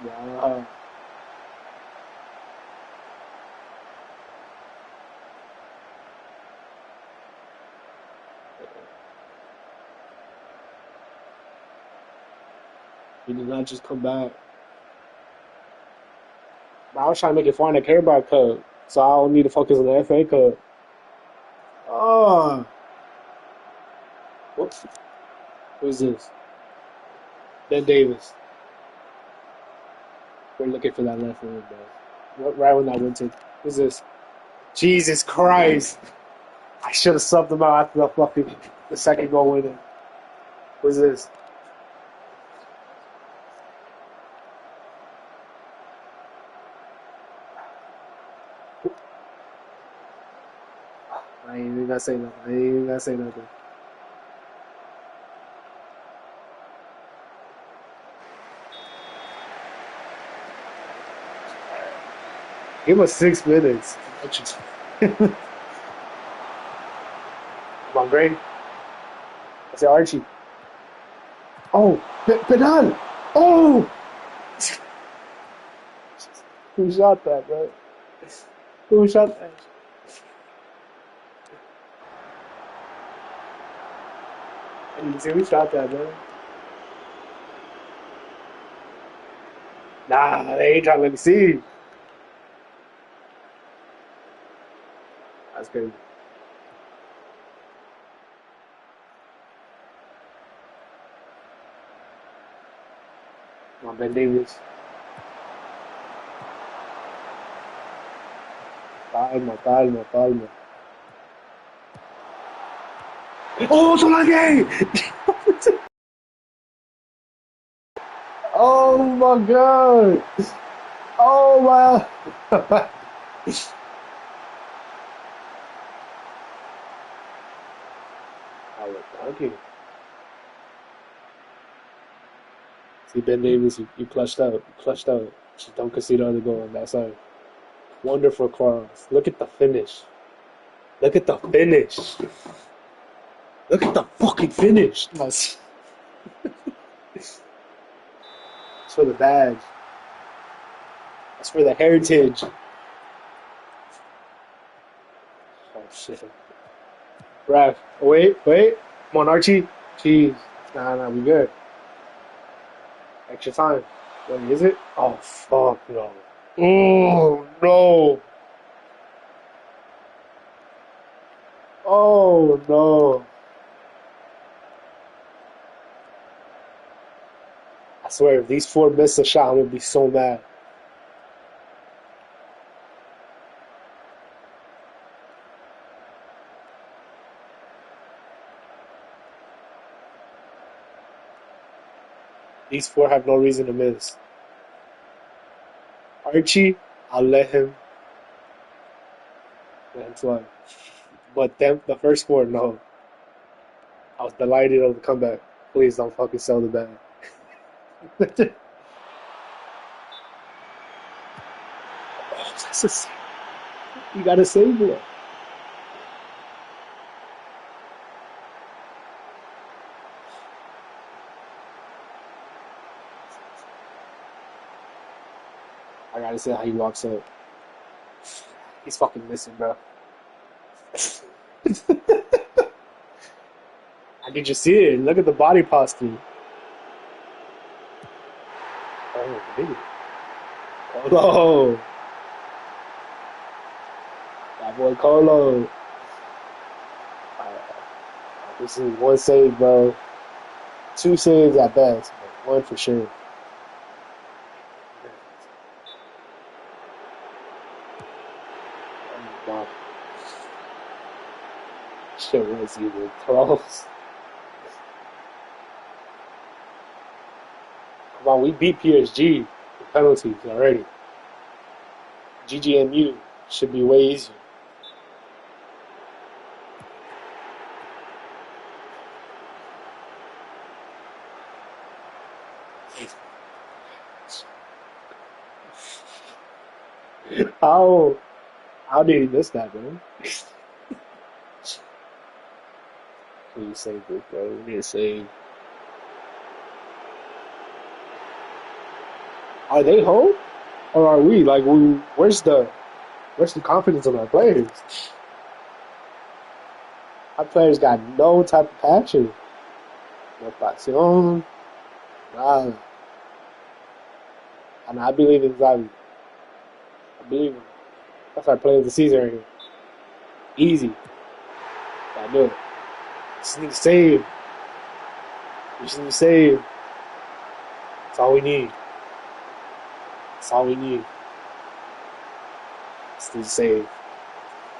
Yeah. He did not just come back. I was trying to make it far in the Carabao Cup, so I don't need to focus on the FA Cup. Oh. Whoops. Who's this? Ben Davis. We're looking for that left wing, bro. Right when that went to. Who's this? Jesus Christ. I should have subbed him out after the second goal winning. Who's this? I ain't even gonna say nothing. Give us 6 minutes. Come on, Gray. I say Archie. Oh, Penal! Oh! Who shot that, bro? Who shot that? I need to see who shot that, bro. Nah, they ain't trying to let me see. That's crazy. Come on, Ben Davis. Calma. Oh, Solange! Oh my god! Oh my! Okay. See, Ben Davis, you clutched out. Just don't concede the other goal on that side. Wonderful cross. Look at the finish. Look at the fucking finish. That's for the badge. That's for the heritage. Oh shit. Ref. Wait. Come on, Archie. Jeez. Nah, we good. Extra time. What is it? Oh, fuck no. Oh, no. Oh, no. I swear, if these 4 miss a shot, I'm going to be so mad. These 4 have no reason to miss. Archie, I'll let him fly. But them, the first 4, no. I was delighted of the comeback. Please don't fucking sell the bag. Oh, that's a save. You gotta save it. I gotta see how he walks up. He's fucking missing, bro. I can just see it. Look at the body posture. Oh, baby. Colo. That boy Colo. This is 1 save, bro. 2 saves at best, but 1 for sure. Oh my god. Shit was even close. Come on, we beat PSG with penalties already. GgNU should be way easier. How did he miss that, man? Please save this, bro. We need to save. Are they home? Or are we? Like, where's the confidence of our players? Our players got no type of passion. No pasión. Nada. And I believe in Xavi. I believe in him. That's our player of the season right here. Easy. Gotta do it. Just need to save. We just need to save. That's all we need. Just need to save.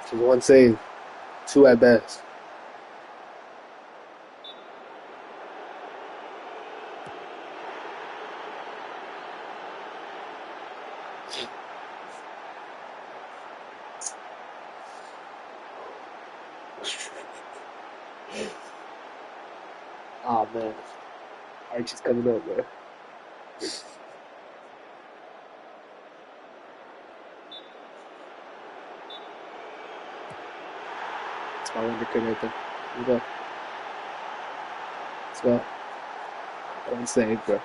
Just 1 save. 2 at best. Oh man. Archie's coming up, man. I wonder could right there. Let's go. Let's go. One save, bro.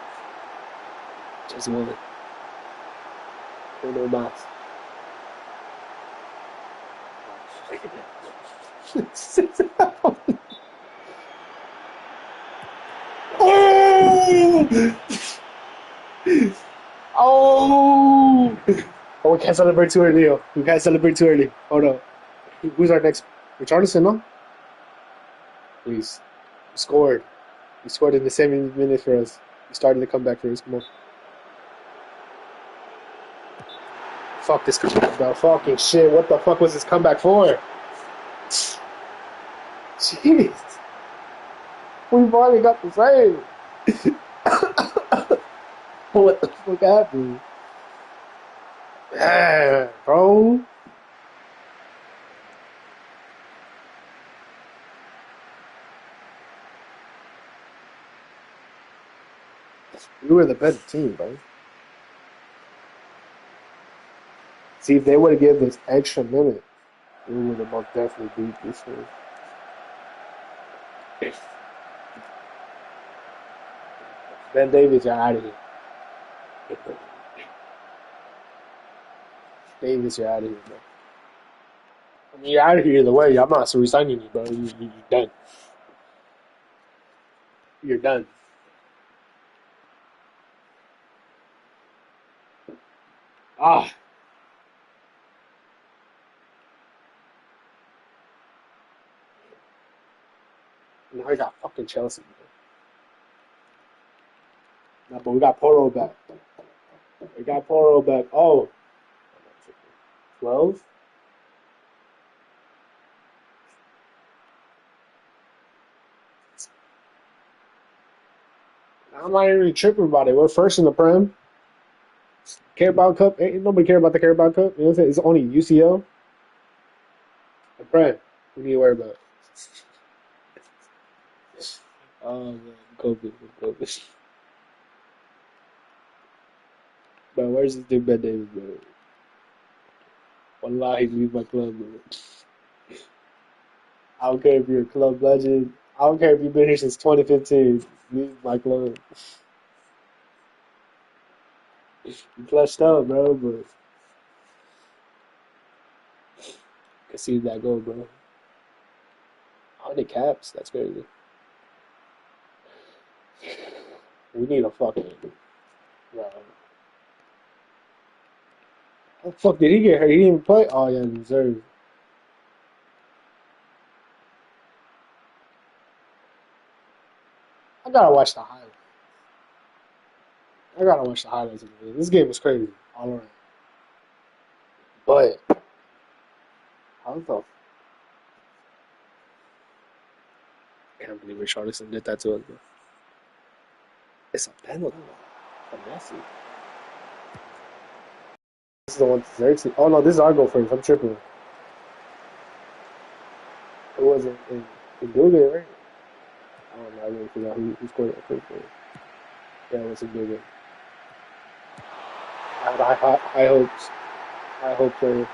Just move it. No box. Oh! Oh! Oh, we can't celebrate too early, yo. We can't celebrate too early. Hold on. Who's our next? Richarlison, no? Please. We scored. We scored in the 7th minute for us. We started the comeback for us. Come on. Fuck this comeback, bro. Fucking shit. What the fuck was this comeback for? Jeez. We finally got the save. What the fuck happened? Yeah, bro. We were the better team, bro. See, if they would have given this extra minute, we would have most definitely beat this one. Ben Davis, you're out of here. Davis, you're out of here, bro. I mean, you're out of here either way. I'm not resigning you, bro. You're done. You're done. Ah. Now I got fucking Chelsea, bro. No, but we got Poro back. We got Poro back. Oh. 12? I'm not even really tripping about it. We're first in the Prem. Carabao Cup. Ain't nobody care about the Carabao Cup. You know what I'm saying? It's only UCL. The Prem. We need to worry about. Oh, man. COVID. Bro, where's this dude Ben Davis, bro? Wallahi, leave my club, bro. I don't care if you're a club legend. I don't care if you've been here since 2015. Leave my club. You fleshed up, bro, but I can see that go, bro. 100 caps? That's crazy. We need a fucking. Bro. How the fuck did he get hurt? He didn't even play? Oh, yeah, reserve. I gotta watch the highlights. I gotta watch the highlights of the game. This game was crazy all around. But how the I can't believe Richarlison did that to us, bro. It's a penalty. For Messi. This is the one to Xerxes. Oh no, this is our goal first. I'm tripping. It wasn't in Dugan, right? I don't know. I really forgot who scored that first goal. Yeah, it was in Dugan. I had high hopes. High hopes for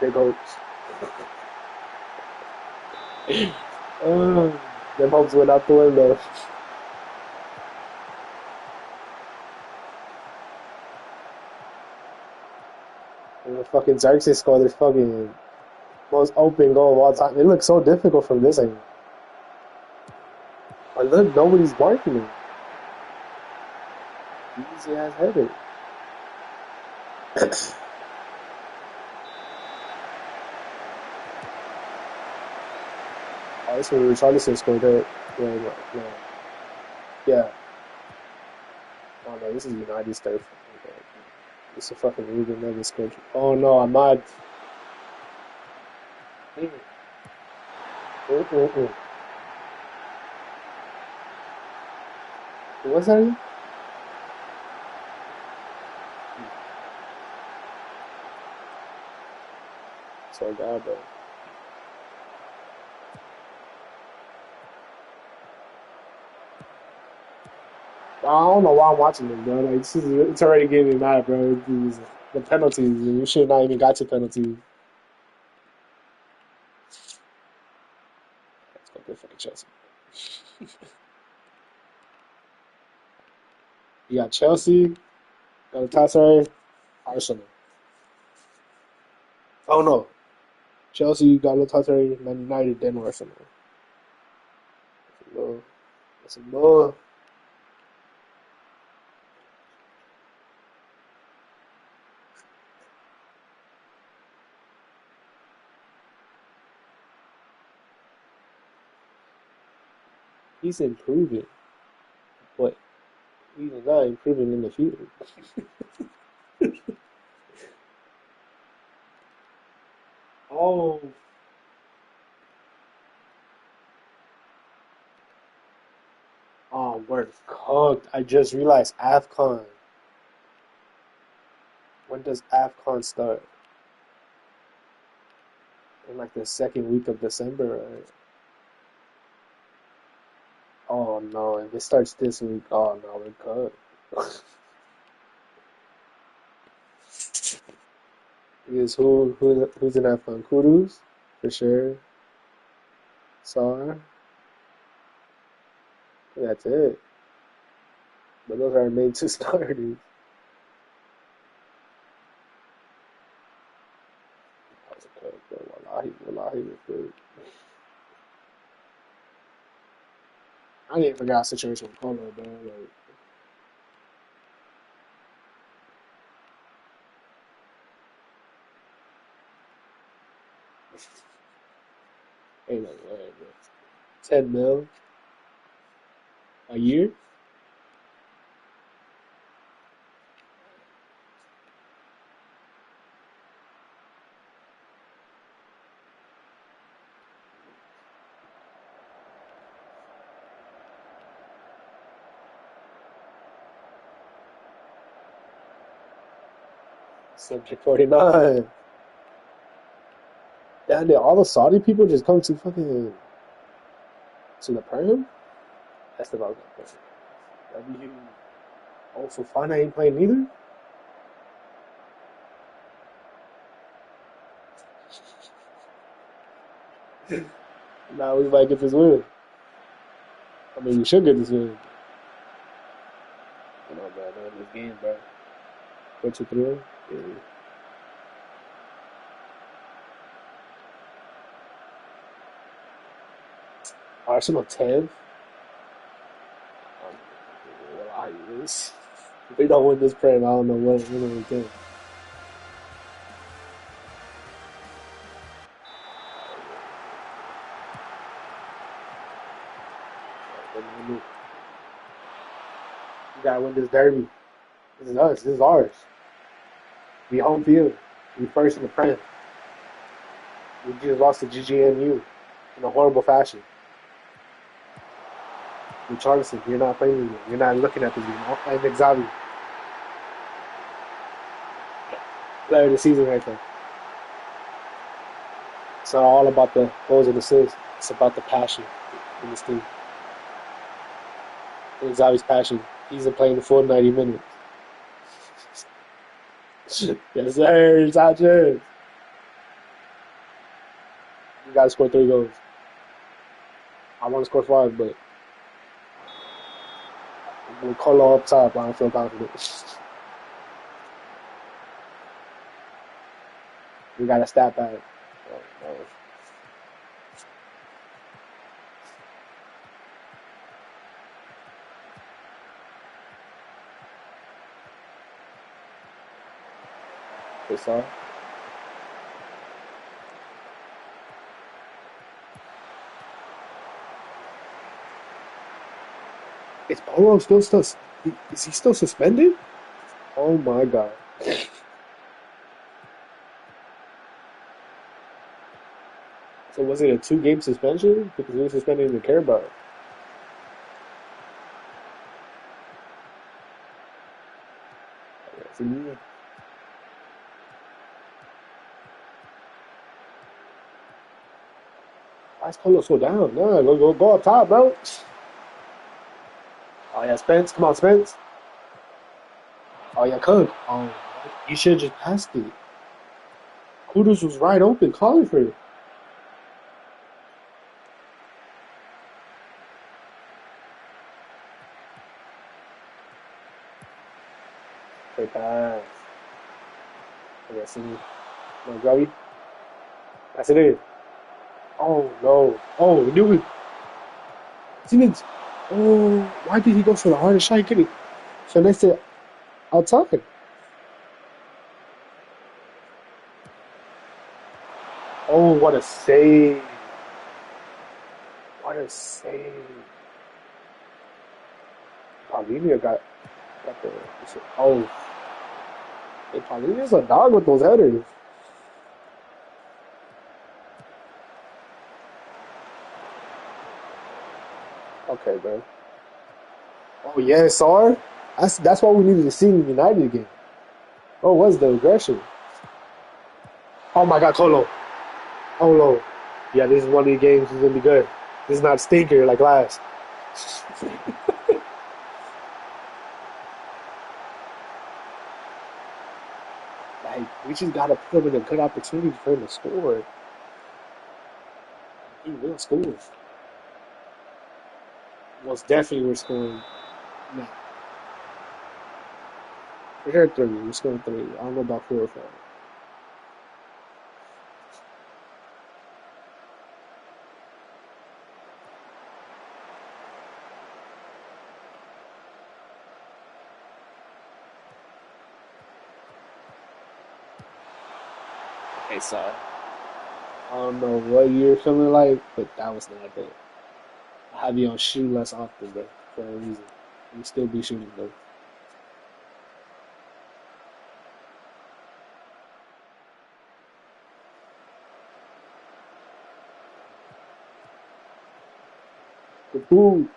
big hopes. Them hopes went out the window. And the fucking Xerxes scored this fucking most open goal of all time. It looks so difficult from this angle. But look, nobody's marking it. Easy ass header. Oh, this one Richarlison scored that. Yeah. Oh no, this is United's third. Okay. This is a fucking Ruben Neves scored. Oh no, I'm not. What's that again? So God, bro. I don't know why I'm watching this, bro. Like, it's already getting me mad, bro. The penalties, and you should not even got to penalties. You got Chelsea, Galatasaray, Arsenal. Oh no, Chelsea, Galatasaray, Man United, then Arsenal. That's a low. He's improving, but he's not improving in the field. Oh, we're cooked. I just realized AFCON. When does AFCON start? In like the second week of December, right? Oh no, if it starts this week, oh no, we're cooked. Is who's in AFCON? Kudus, for sure. Sar. That's it. But those are our main two starters. Wallahi, we're good. I didn't forget the situation with Polo, bro. Like, ain't no way, bro. 10 mil a year? Subject 49. Damn, did all the Saudi people just come to fucking to the Prem? That's the about W. Oh, so Fana ain't playing neither? Nah, we might get this win. I mean, we should get this win. You know, bro, man, this game, bro. 4-3. Yeah. Arsenal 10. If we don't win this Prem, I don't know what we're gonna get. We gotta win this derby. This is us. This is ours. We home field. We first in the Prem. We just lost to GgNU in a horrible fashion. Richarlison, you're not playing anymore. You're not looking at this game. I'm playing Nick Zavi. Player of the season right there. It's not all about the goals and assists. It's about the passion in this team. Nick Zavi's passion. He's been playing the full 90 minutes. Yes, sir. Sanchez. You gotta score 3 goals. I want to score 5, but with Colo up top, I don't feel confident. We got to stat back. Oh. This all. Is Polo still is he still suspended? Oh my god. So was it a 2-game suspension? Because he was suspended in the Carabao. Why is Polo so down? No, go up top, bro. Oh yeah, Spence. Come on, Spence. Oh yeah, Cook. Oh, you should have just passed it. Kudus was right open, calling for it. Straight pass. I got see. No, Grubby. Pass it in. Oh, no. Oh, we knew it. Simmons. Oh, why did he go for the hardest shot? He couldn't. So they said, outside. Oh, what a save. What a save. Paulinho got the. Oh. Hey, Paulinho's a dog with those headers. Okay, bro. Oh, yeah, Sar. That's what we needed to see in United again. Oh, what's the aggression? Oh, my God, Colo. Oh, no. Yeah, this is one of the games that's going to be good. This is not stinker like last. Like, we just got to put him in a good opportunity for him to score. He will score. Most definitely we're scoring. No. For sure 3. We're scoring 3. I don't know about 4 or 5. Okay, sorry. I don't know what you're feeling like, but that was not good. I have you on shoot less often, bro, for a reason. You still be shooting, though. Good food.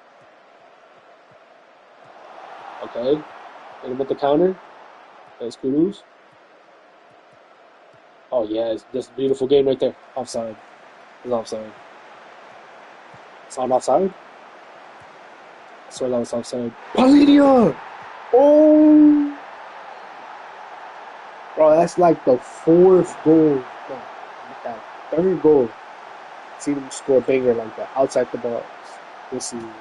Okay. Hit him with the counter. That's kudos. Oh, yeah, that's a beautiful game right there. Offside. It's offside. It's not offside? I swear that was offside. Paulinho! Oh! Bro, that's like the 4th goal. No, that 3rd goal. See them score a banger like that outside the box this season.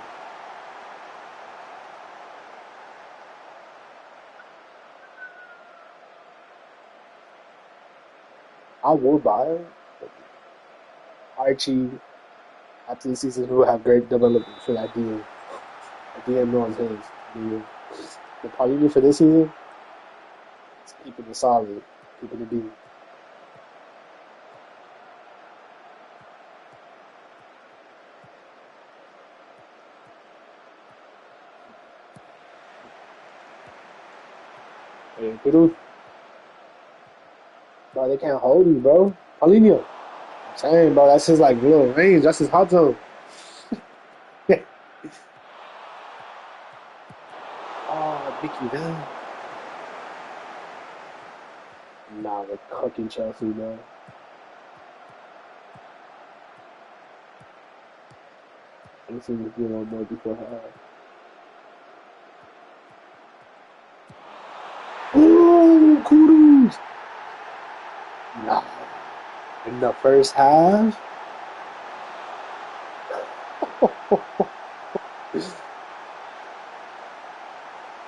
I will buy it. Archie, after the season, will have great development for that deal. The DM knows his deal. The Paulinho for this season is keeping it solid, keeping it deep. Hey, Peru, bro, they can't hold you, bro. Paulinho, I'm saying, bro, that's his like real range. That's his hot zone. Oh, Mickey, no. Nah, we're cooking Chelsea, bro. Let's see if we can do one more before half. Oh, kudos! Nah. In the first half?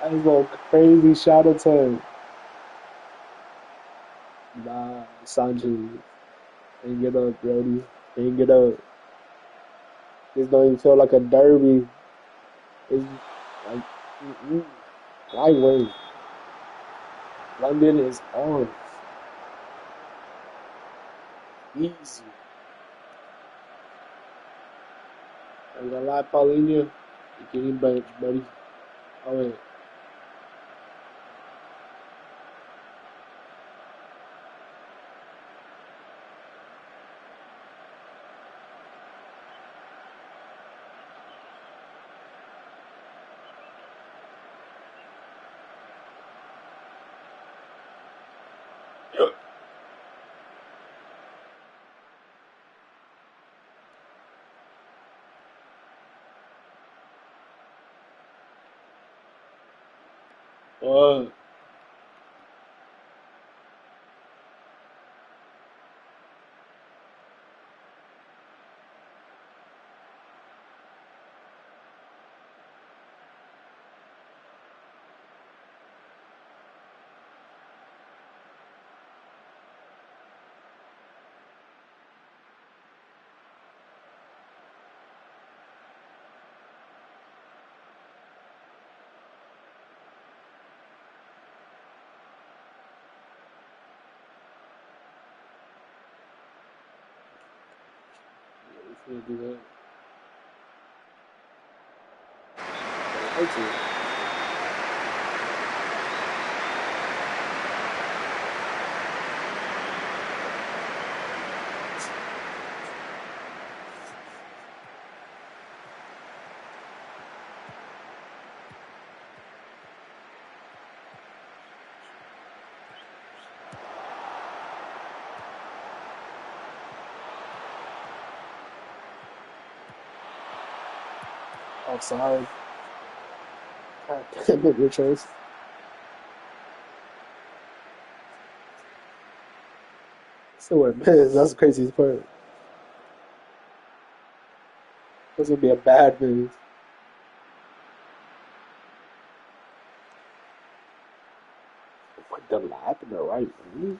That was a crazy shot attempt. Nah, Sanji. Hang it up, Brody. Hang it up. This don't even feel like a derby. It's like, why wait? London is on. Easy. I'm gonna lie, Paulinho. You getting bench, buddy. Oh, wait. Oh, Can't do that. Hurts you. Outside. God damn it, your choice. Still wear mids. That's the craziest part. That's gonna be a bad mid. Put the lap in the right knee.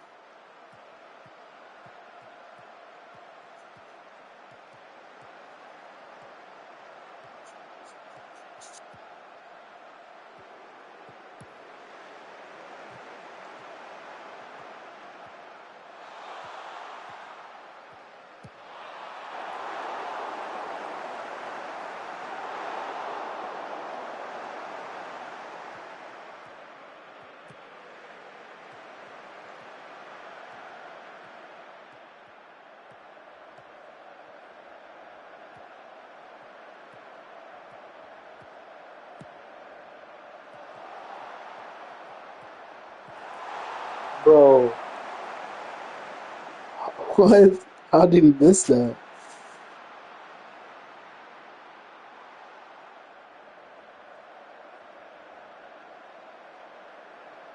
Bro, what? How did he miss that?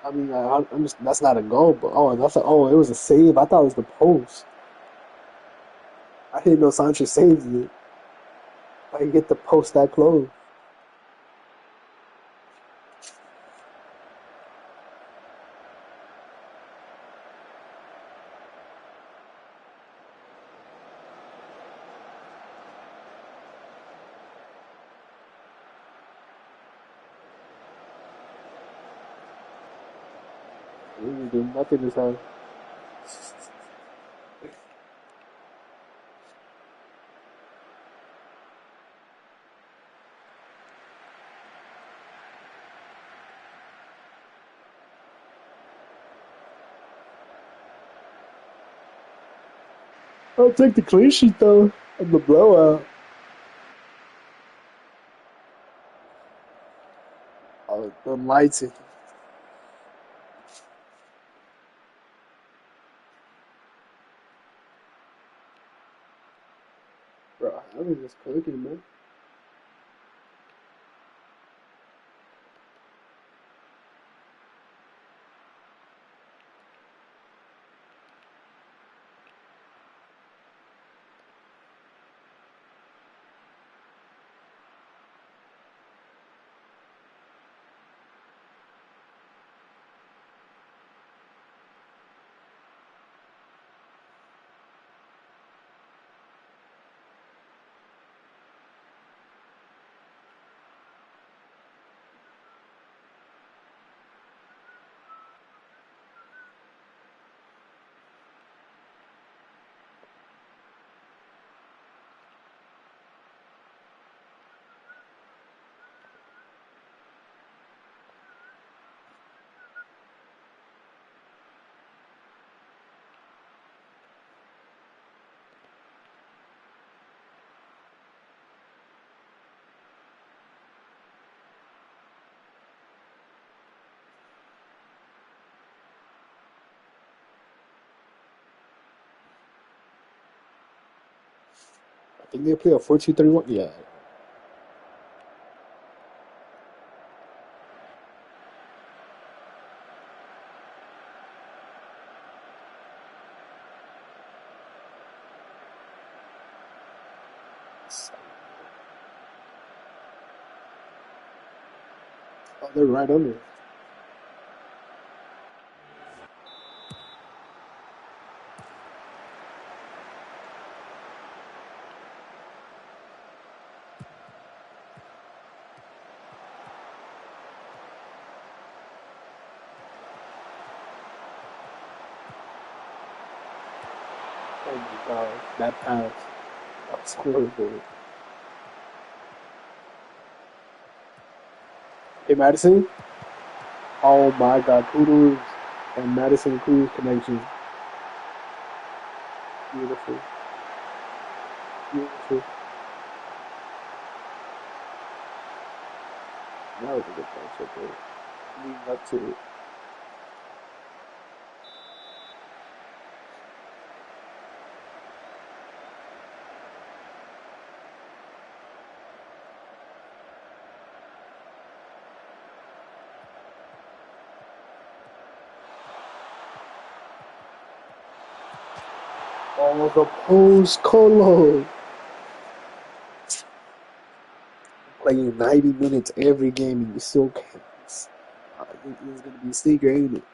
I mean, I'm just, that's not a goal, but it was a save. I thought it was the post. I didn't know Sancho saved it. I get the post that close. He didn't do nothing this time. I'll take the clean sheet though, and the blowout. Oh, the lights. Bro, I was just cooking, man. I think they play a 4-2-3-1. Yeah. Oh, they're right under. Oh my god, that pass. That's horrible. Hey, Madison. Oh my God, Poodles and Madison Cruz connection. Beautiful. Beautiful. That was a good pass right there. Leading up to it. Oh, the post Colo. Playing 90 minutes every game and you still can't. I think it's going to be a sneaker, ain't it?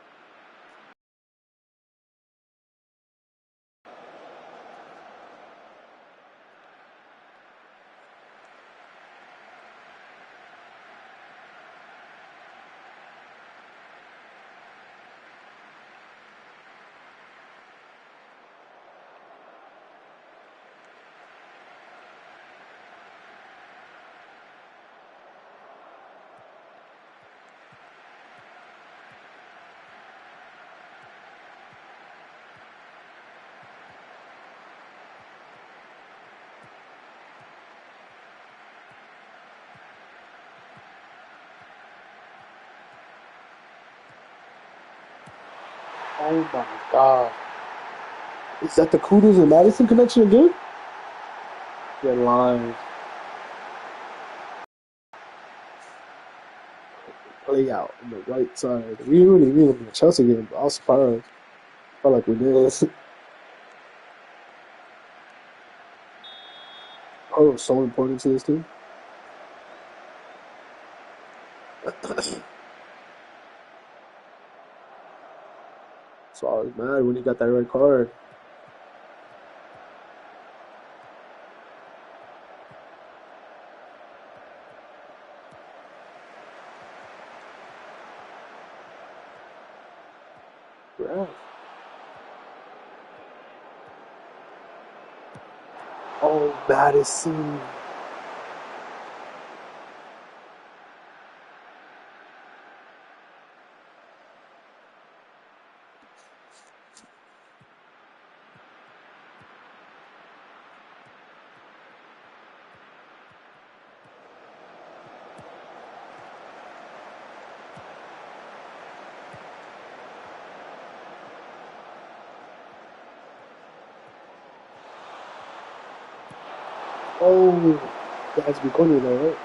Oh my God. Is that the Kudos and Madison connection again? They're lying. Play out on the right side. We really need in the Chelsea game. I was surprised. Felt like we did. Oh, so important to this team. So I was mad when he got that red card. Yeah. Oh, Madison. Oh, that has to be corny though, right?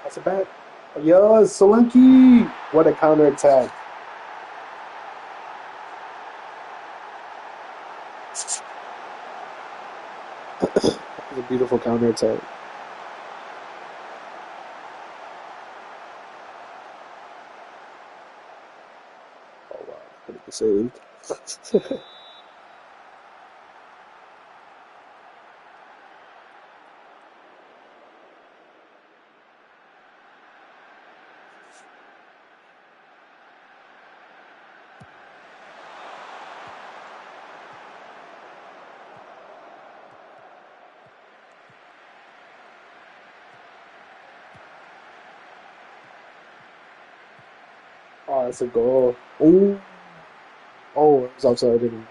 That's a bad. Yes, Solanke. What a counterattack. That was a beautiful counterattack. Oh, wow. Couldn't be saved. Oh, that's a goal. Ooh. Oh, it was outside, didn't he?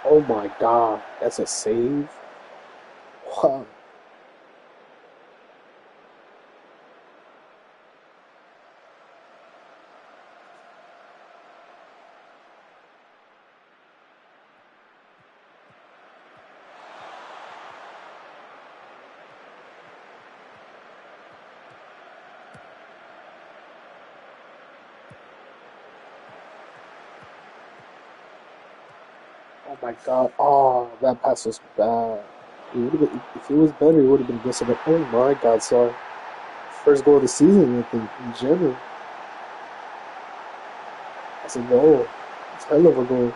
Oh my god, that's a save? Wow. Oh my god. Oh, that pass was bad. It would have been, if it was better, it would have been missing it. Oh my god, sorry. First goal of the season, I think, in general. That's a goal. It's a hell of a goal.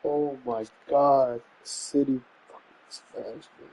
Oh my god. City fucking smashed me.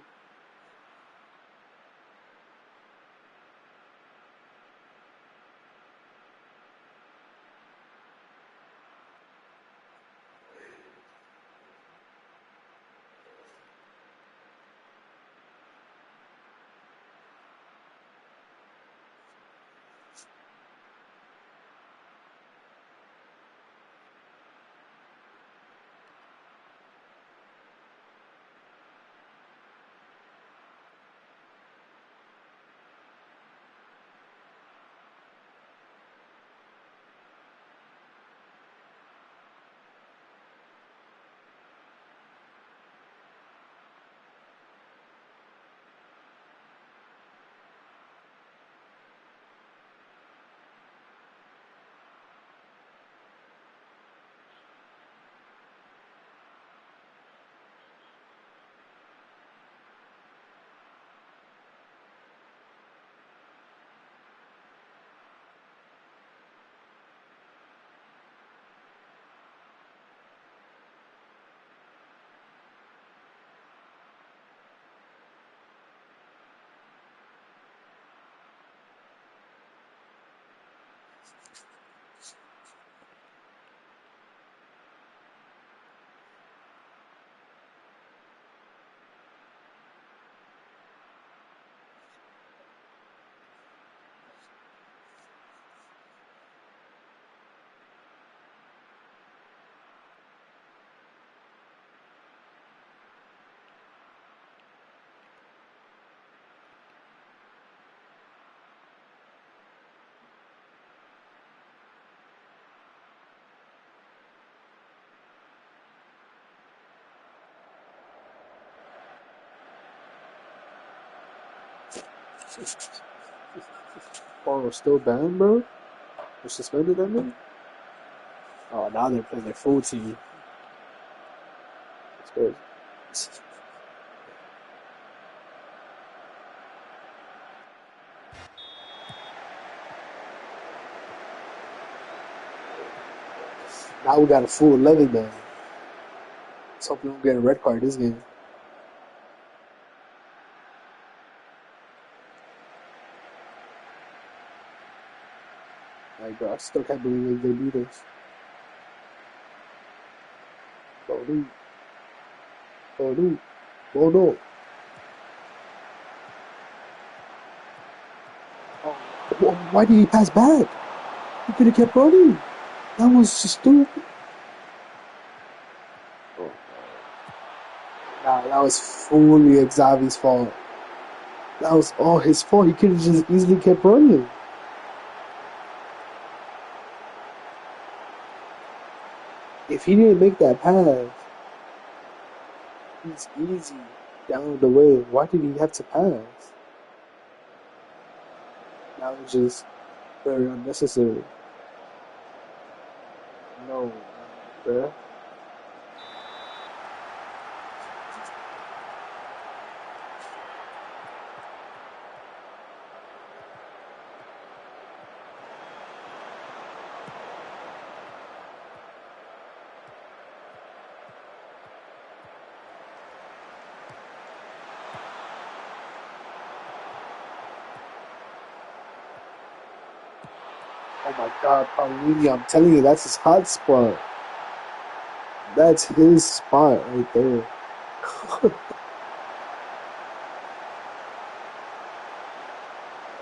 Oh, still banned, bro? They're suspended, I mean? Oh, now they're playing their full team. That's good. Now we got a full 11 man. Let's hope we don't get a red card this game. Like, bro, I still can't believe they beat us. Bolu. Bolu. Bolu. Oh, why did he pass back? He could have kept running. That was stupid. Oh. Nah, that was fully Xavi's fault. That was all his fault. He could have just easily kept running. If he didn't make that pass, he's easy down the way. Why did he have to pass? That was just very unnecessary. No, bruh. Oh my God, Paulini, I'm telling you, that's his hot spot. That's his spot right there.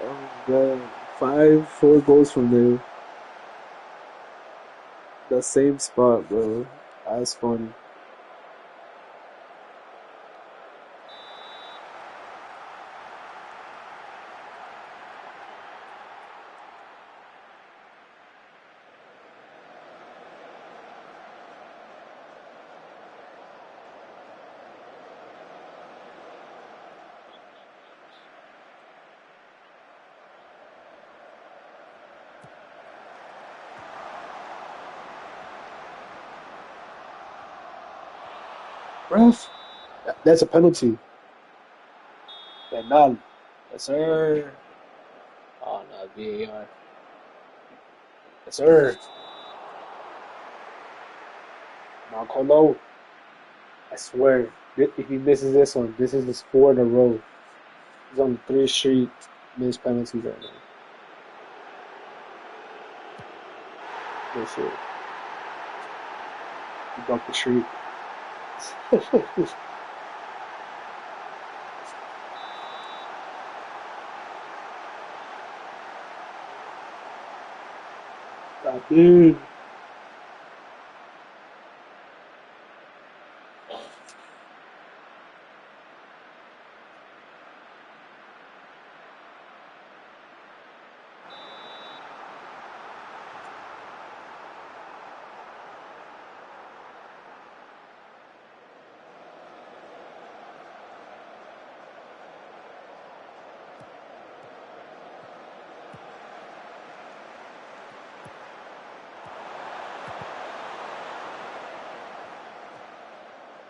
Oh God, 4 goals from there. The same spot, bro. That's funny. Ref, that's a penalty. Penal. Yes, sir. Oh, no, VAR. Yes, sir. Now, Colo, I swear, if he misses this one, this is his 4 in a row. He's on 3 straight missed penalties right now. Good shit. He broke the streak. God, dude.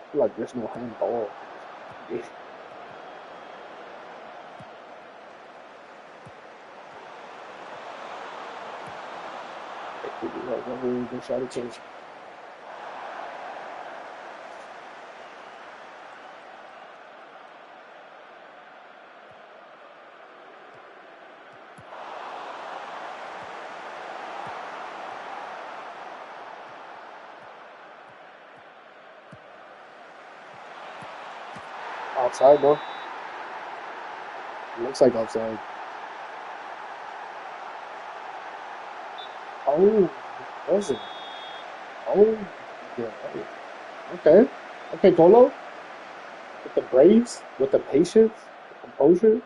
I feel like there's no handball. Yeah. They try to change. Outside, though. It looks like outside. Oh, was it? Oh, yeah. Okay. Okay, Tolo. With the braves, with the patience, the composure.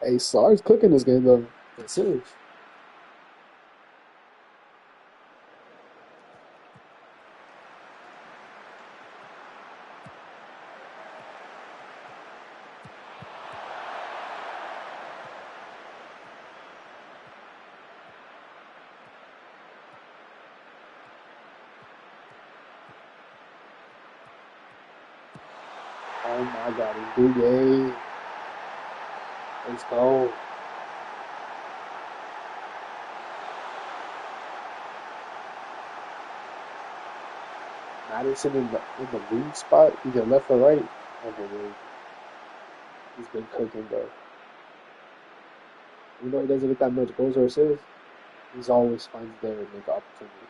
Hey, Sar's cooking this game, though. That's serious. Oh my God, it's Bouye. Let's go. Madison in the lead spot, either left or right. Underrated. He's been cooking, bro. Even though he doesn't get that much goals or assists, he's always finds there and make opportunity.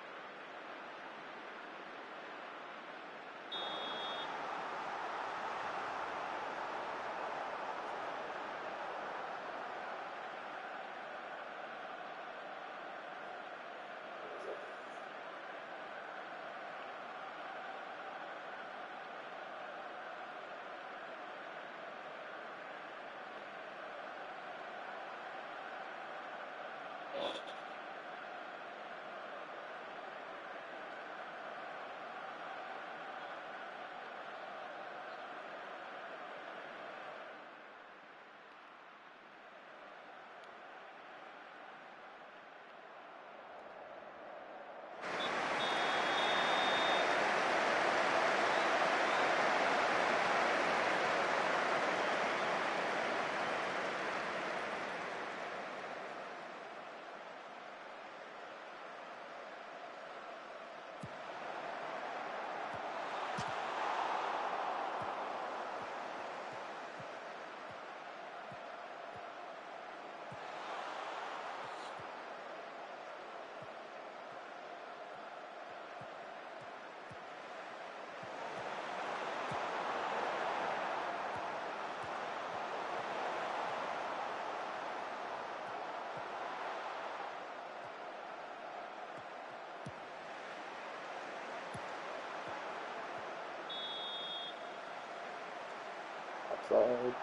Outside.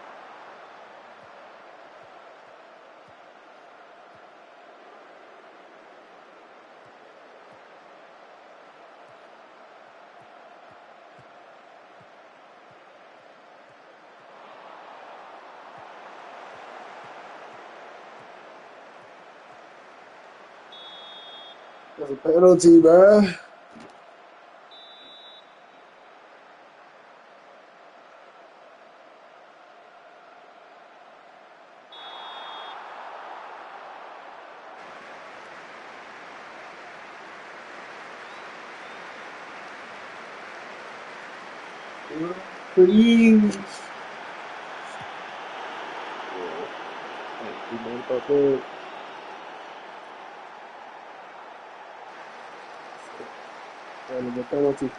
That's a penalty, bro. Please. Can't do nothing about that. That is a penalty.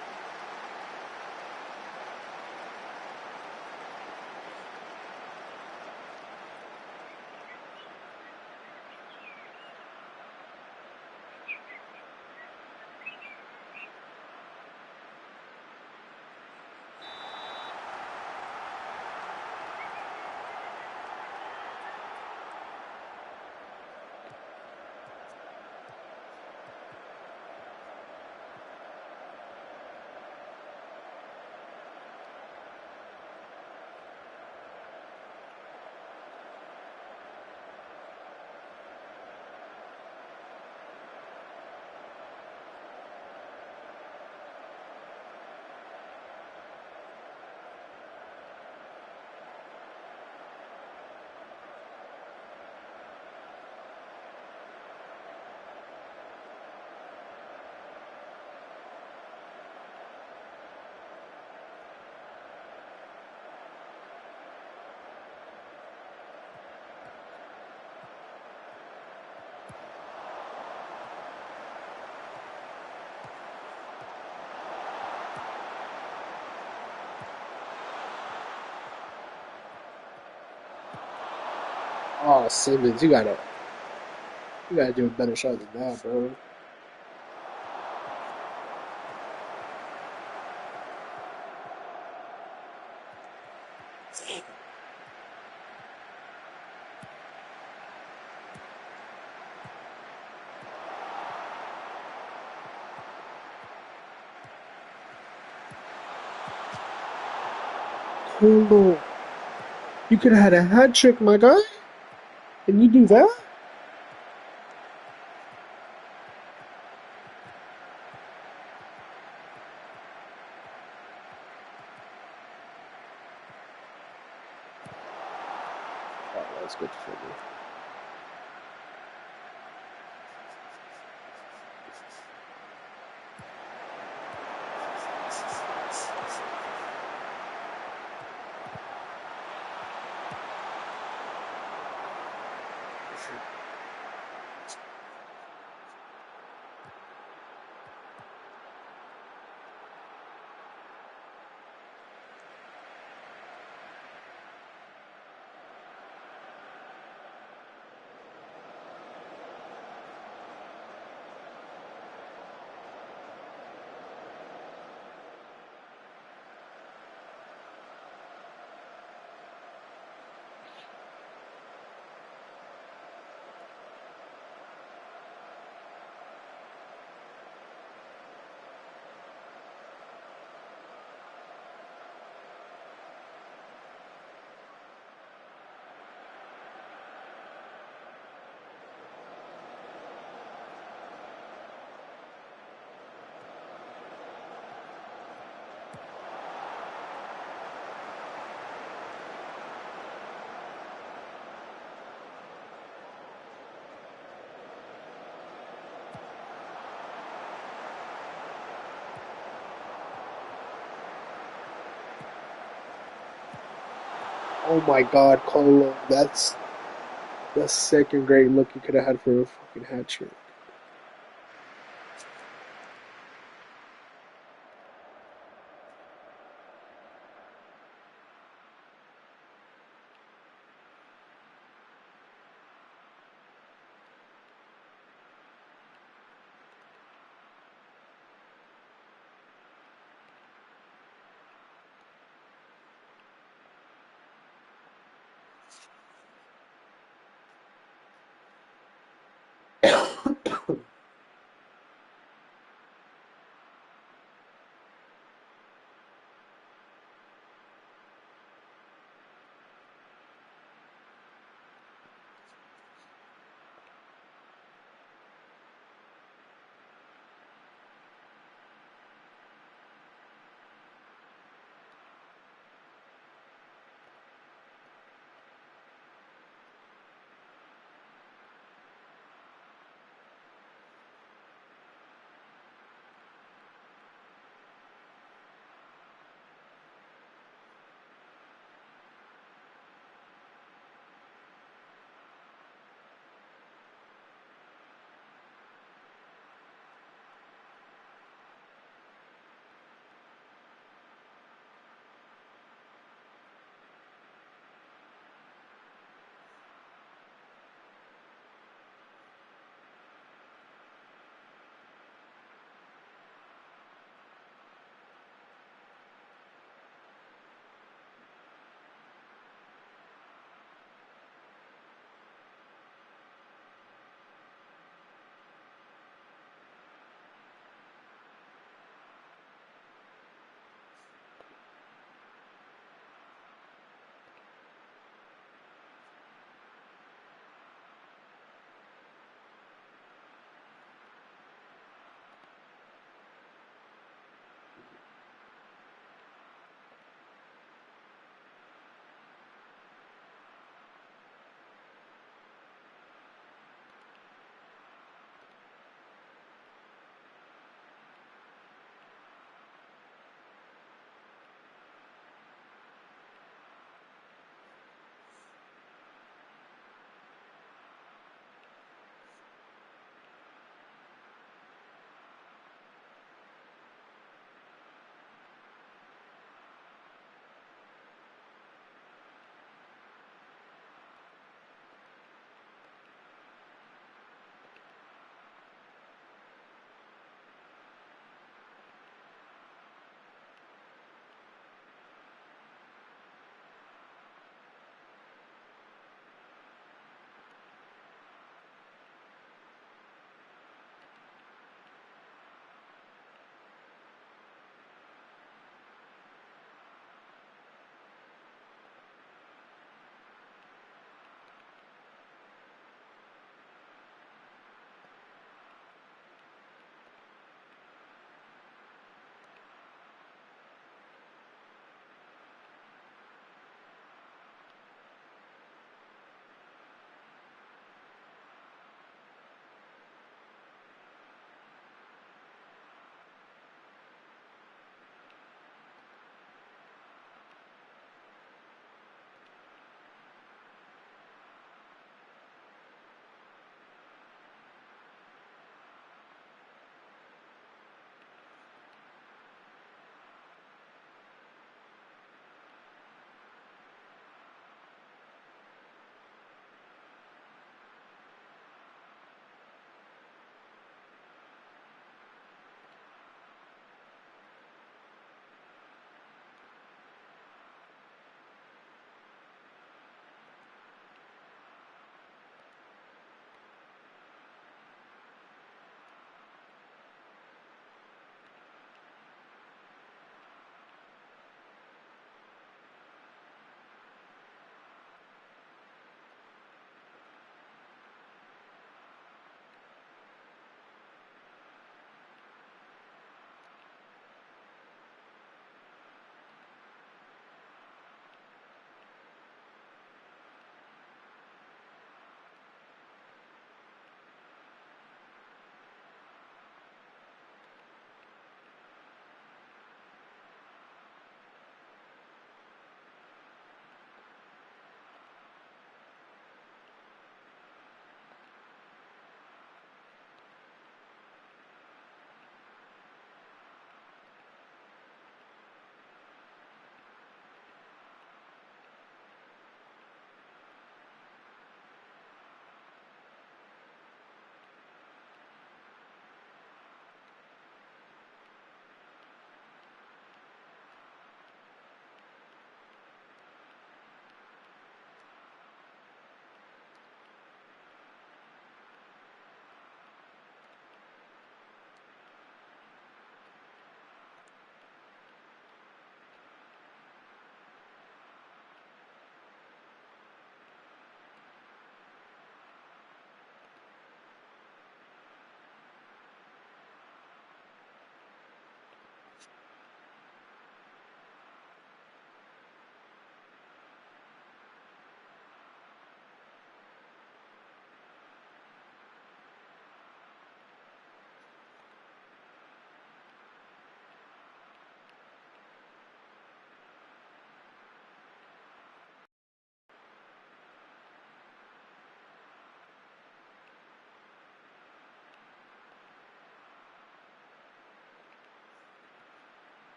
Oh, Simmons, you gotta do a better shot than that, bro. Hold on. You could have had a hat trick, my guy. And you do that? That's good for me. Oh my God, Colo, that's the second great look you could have had for a fucking hat trick.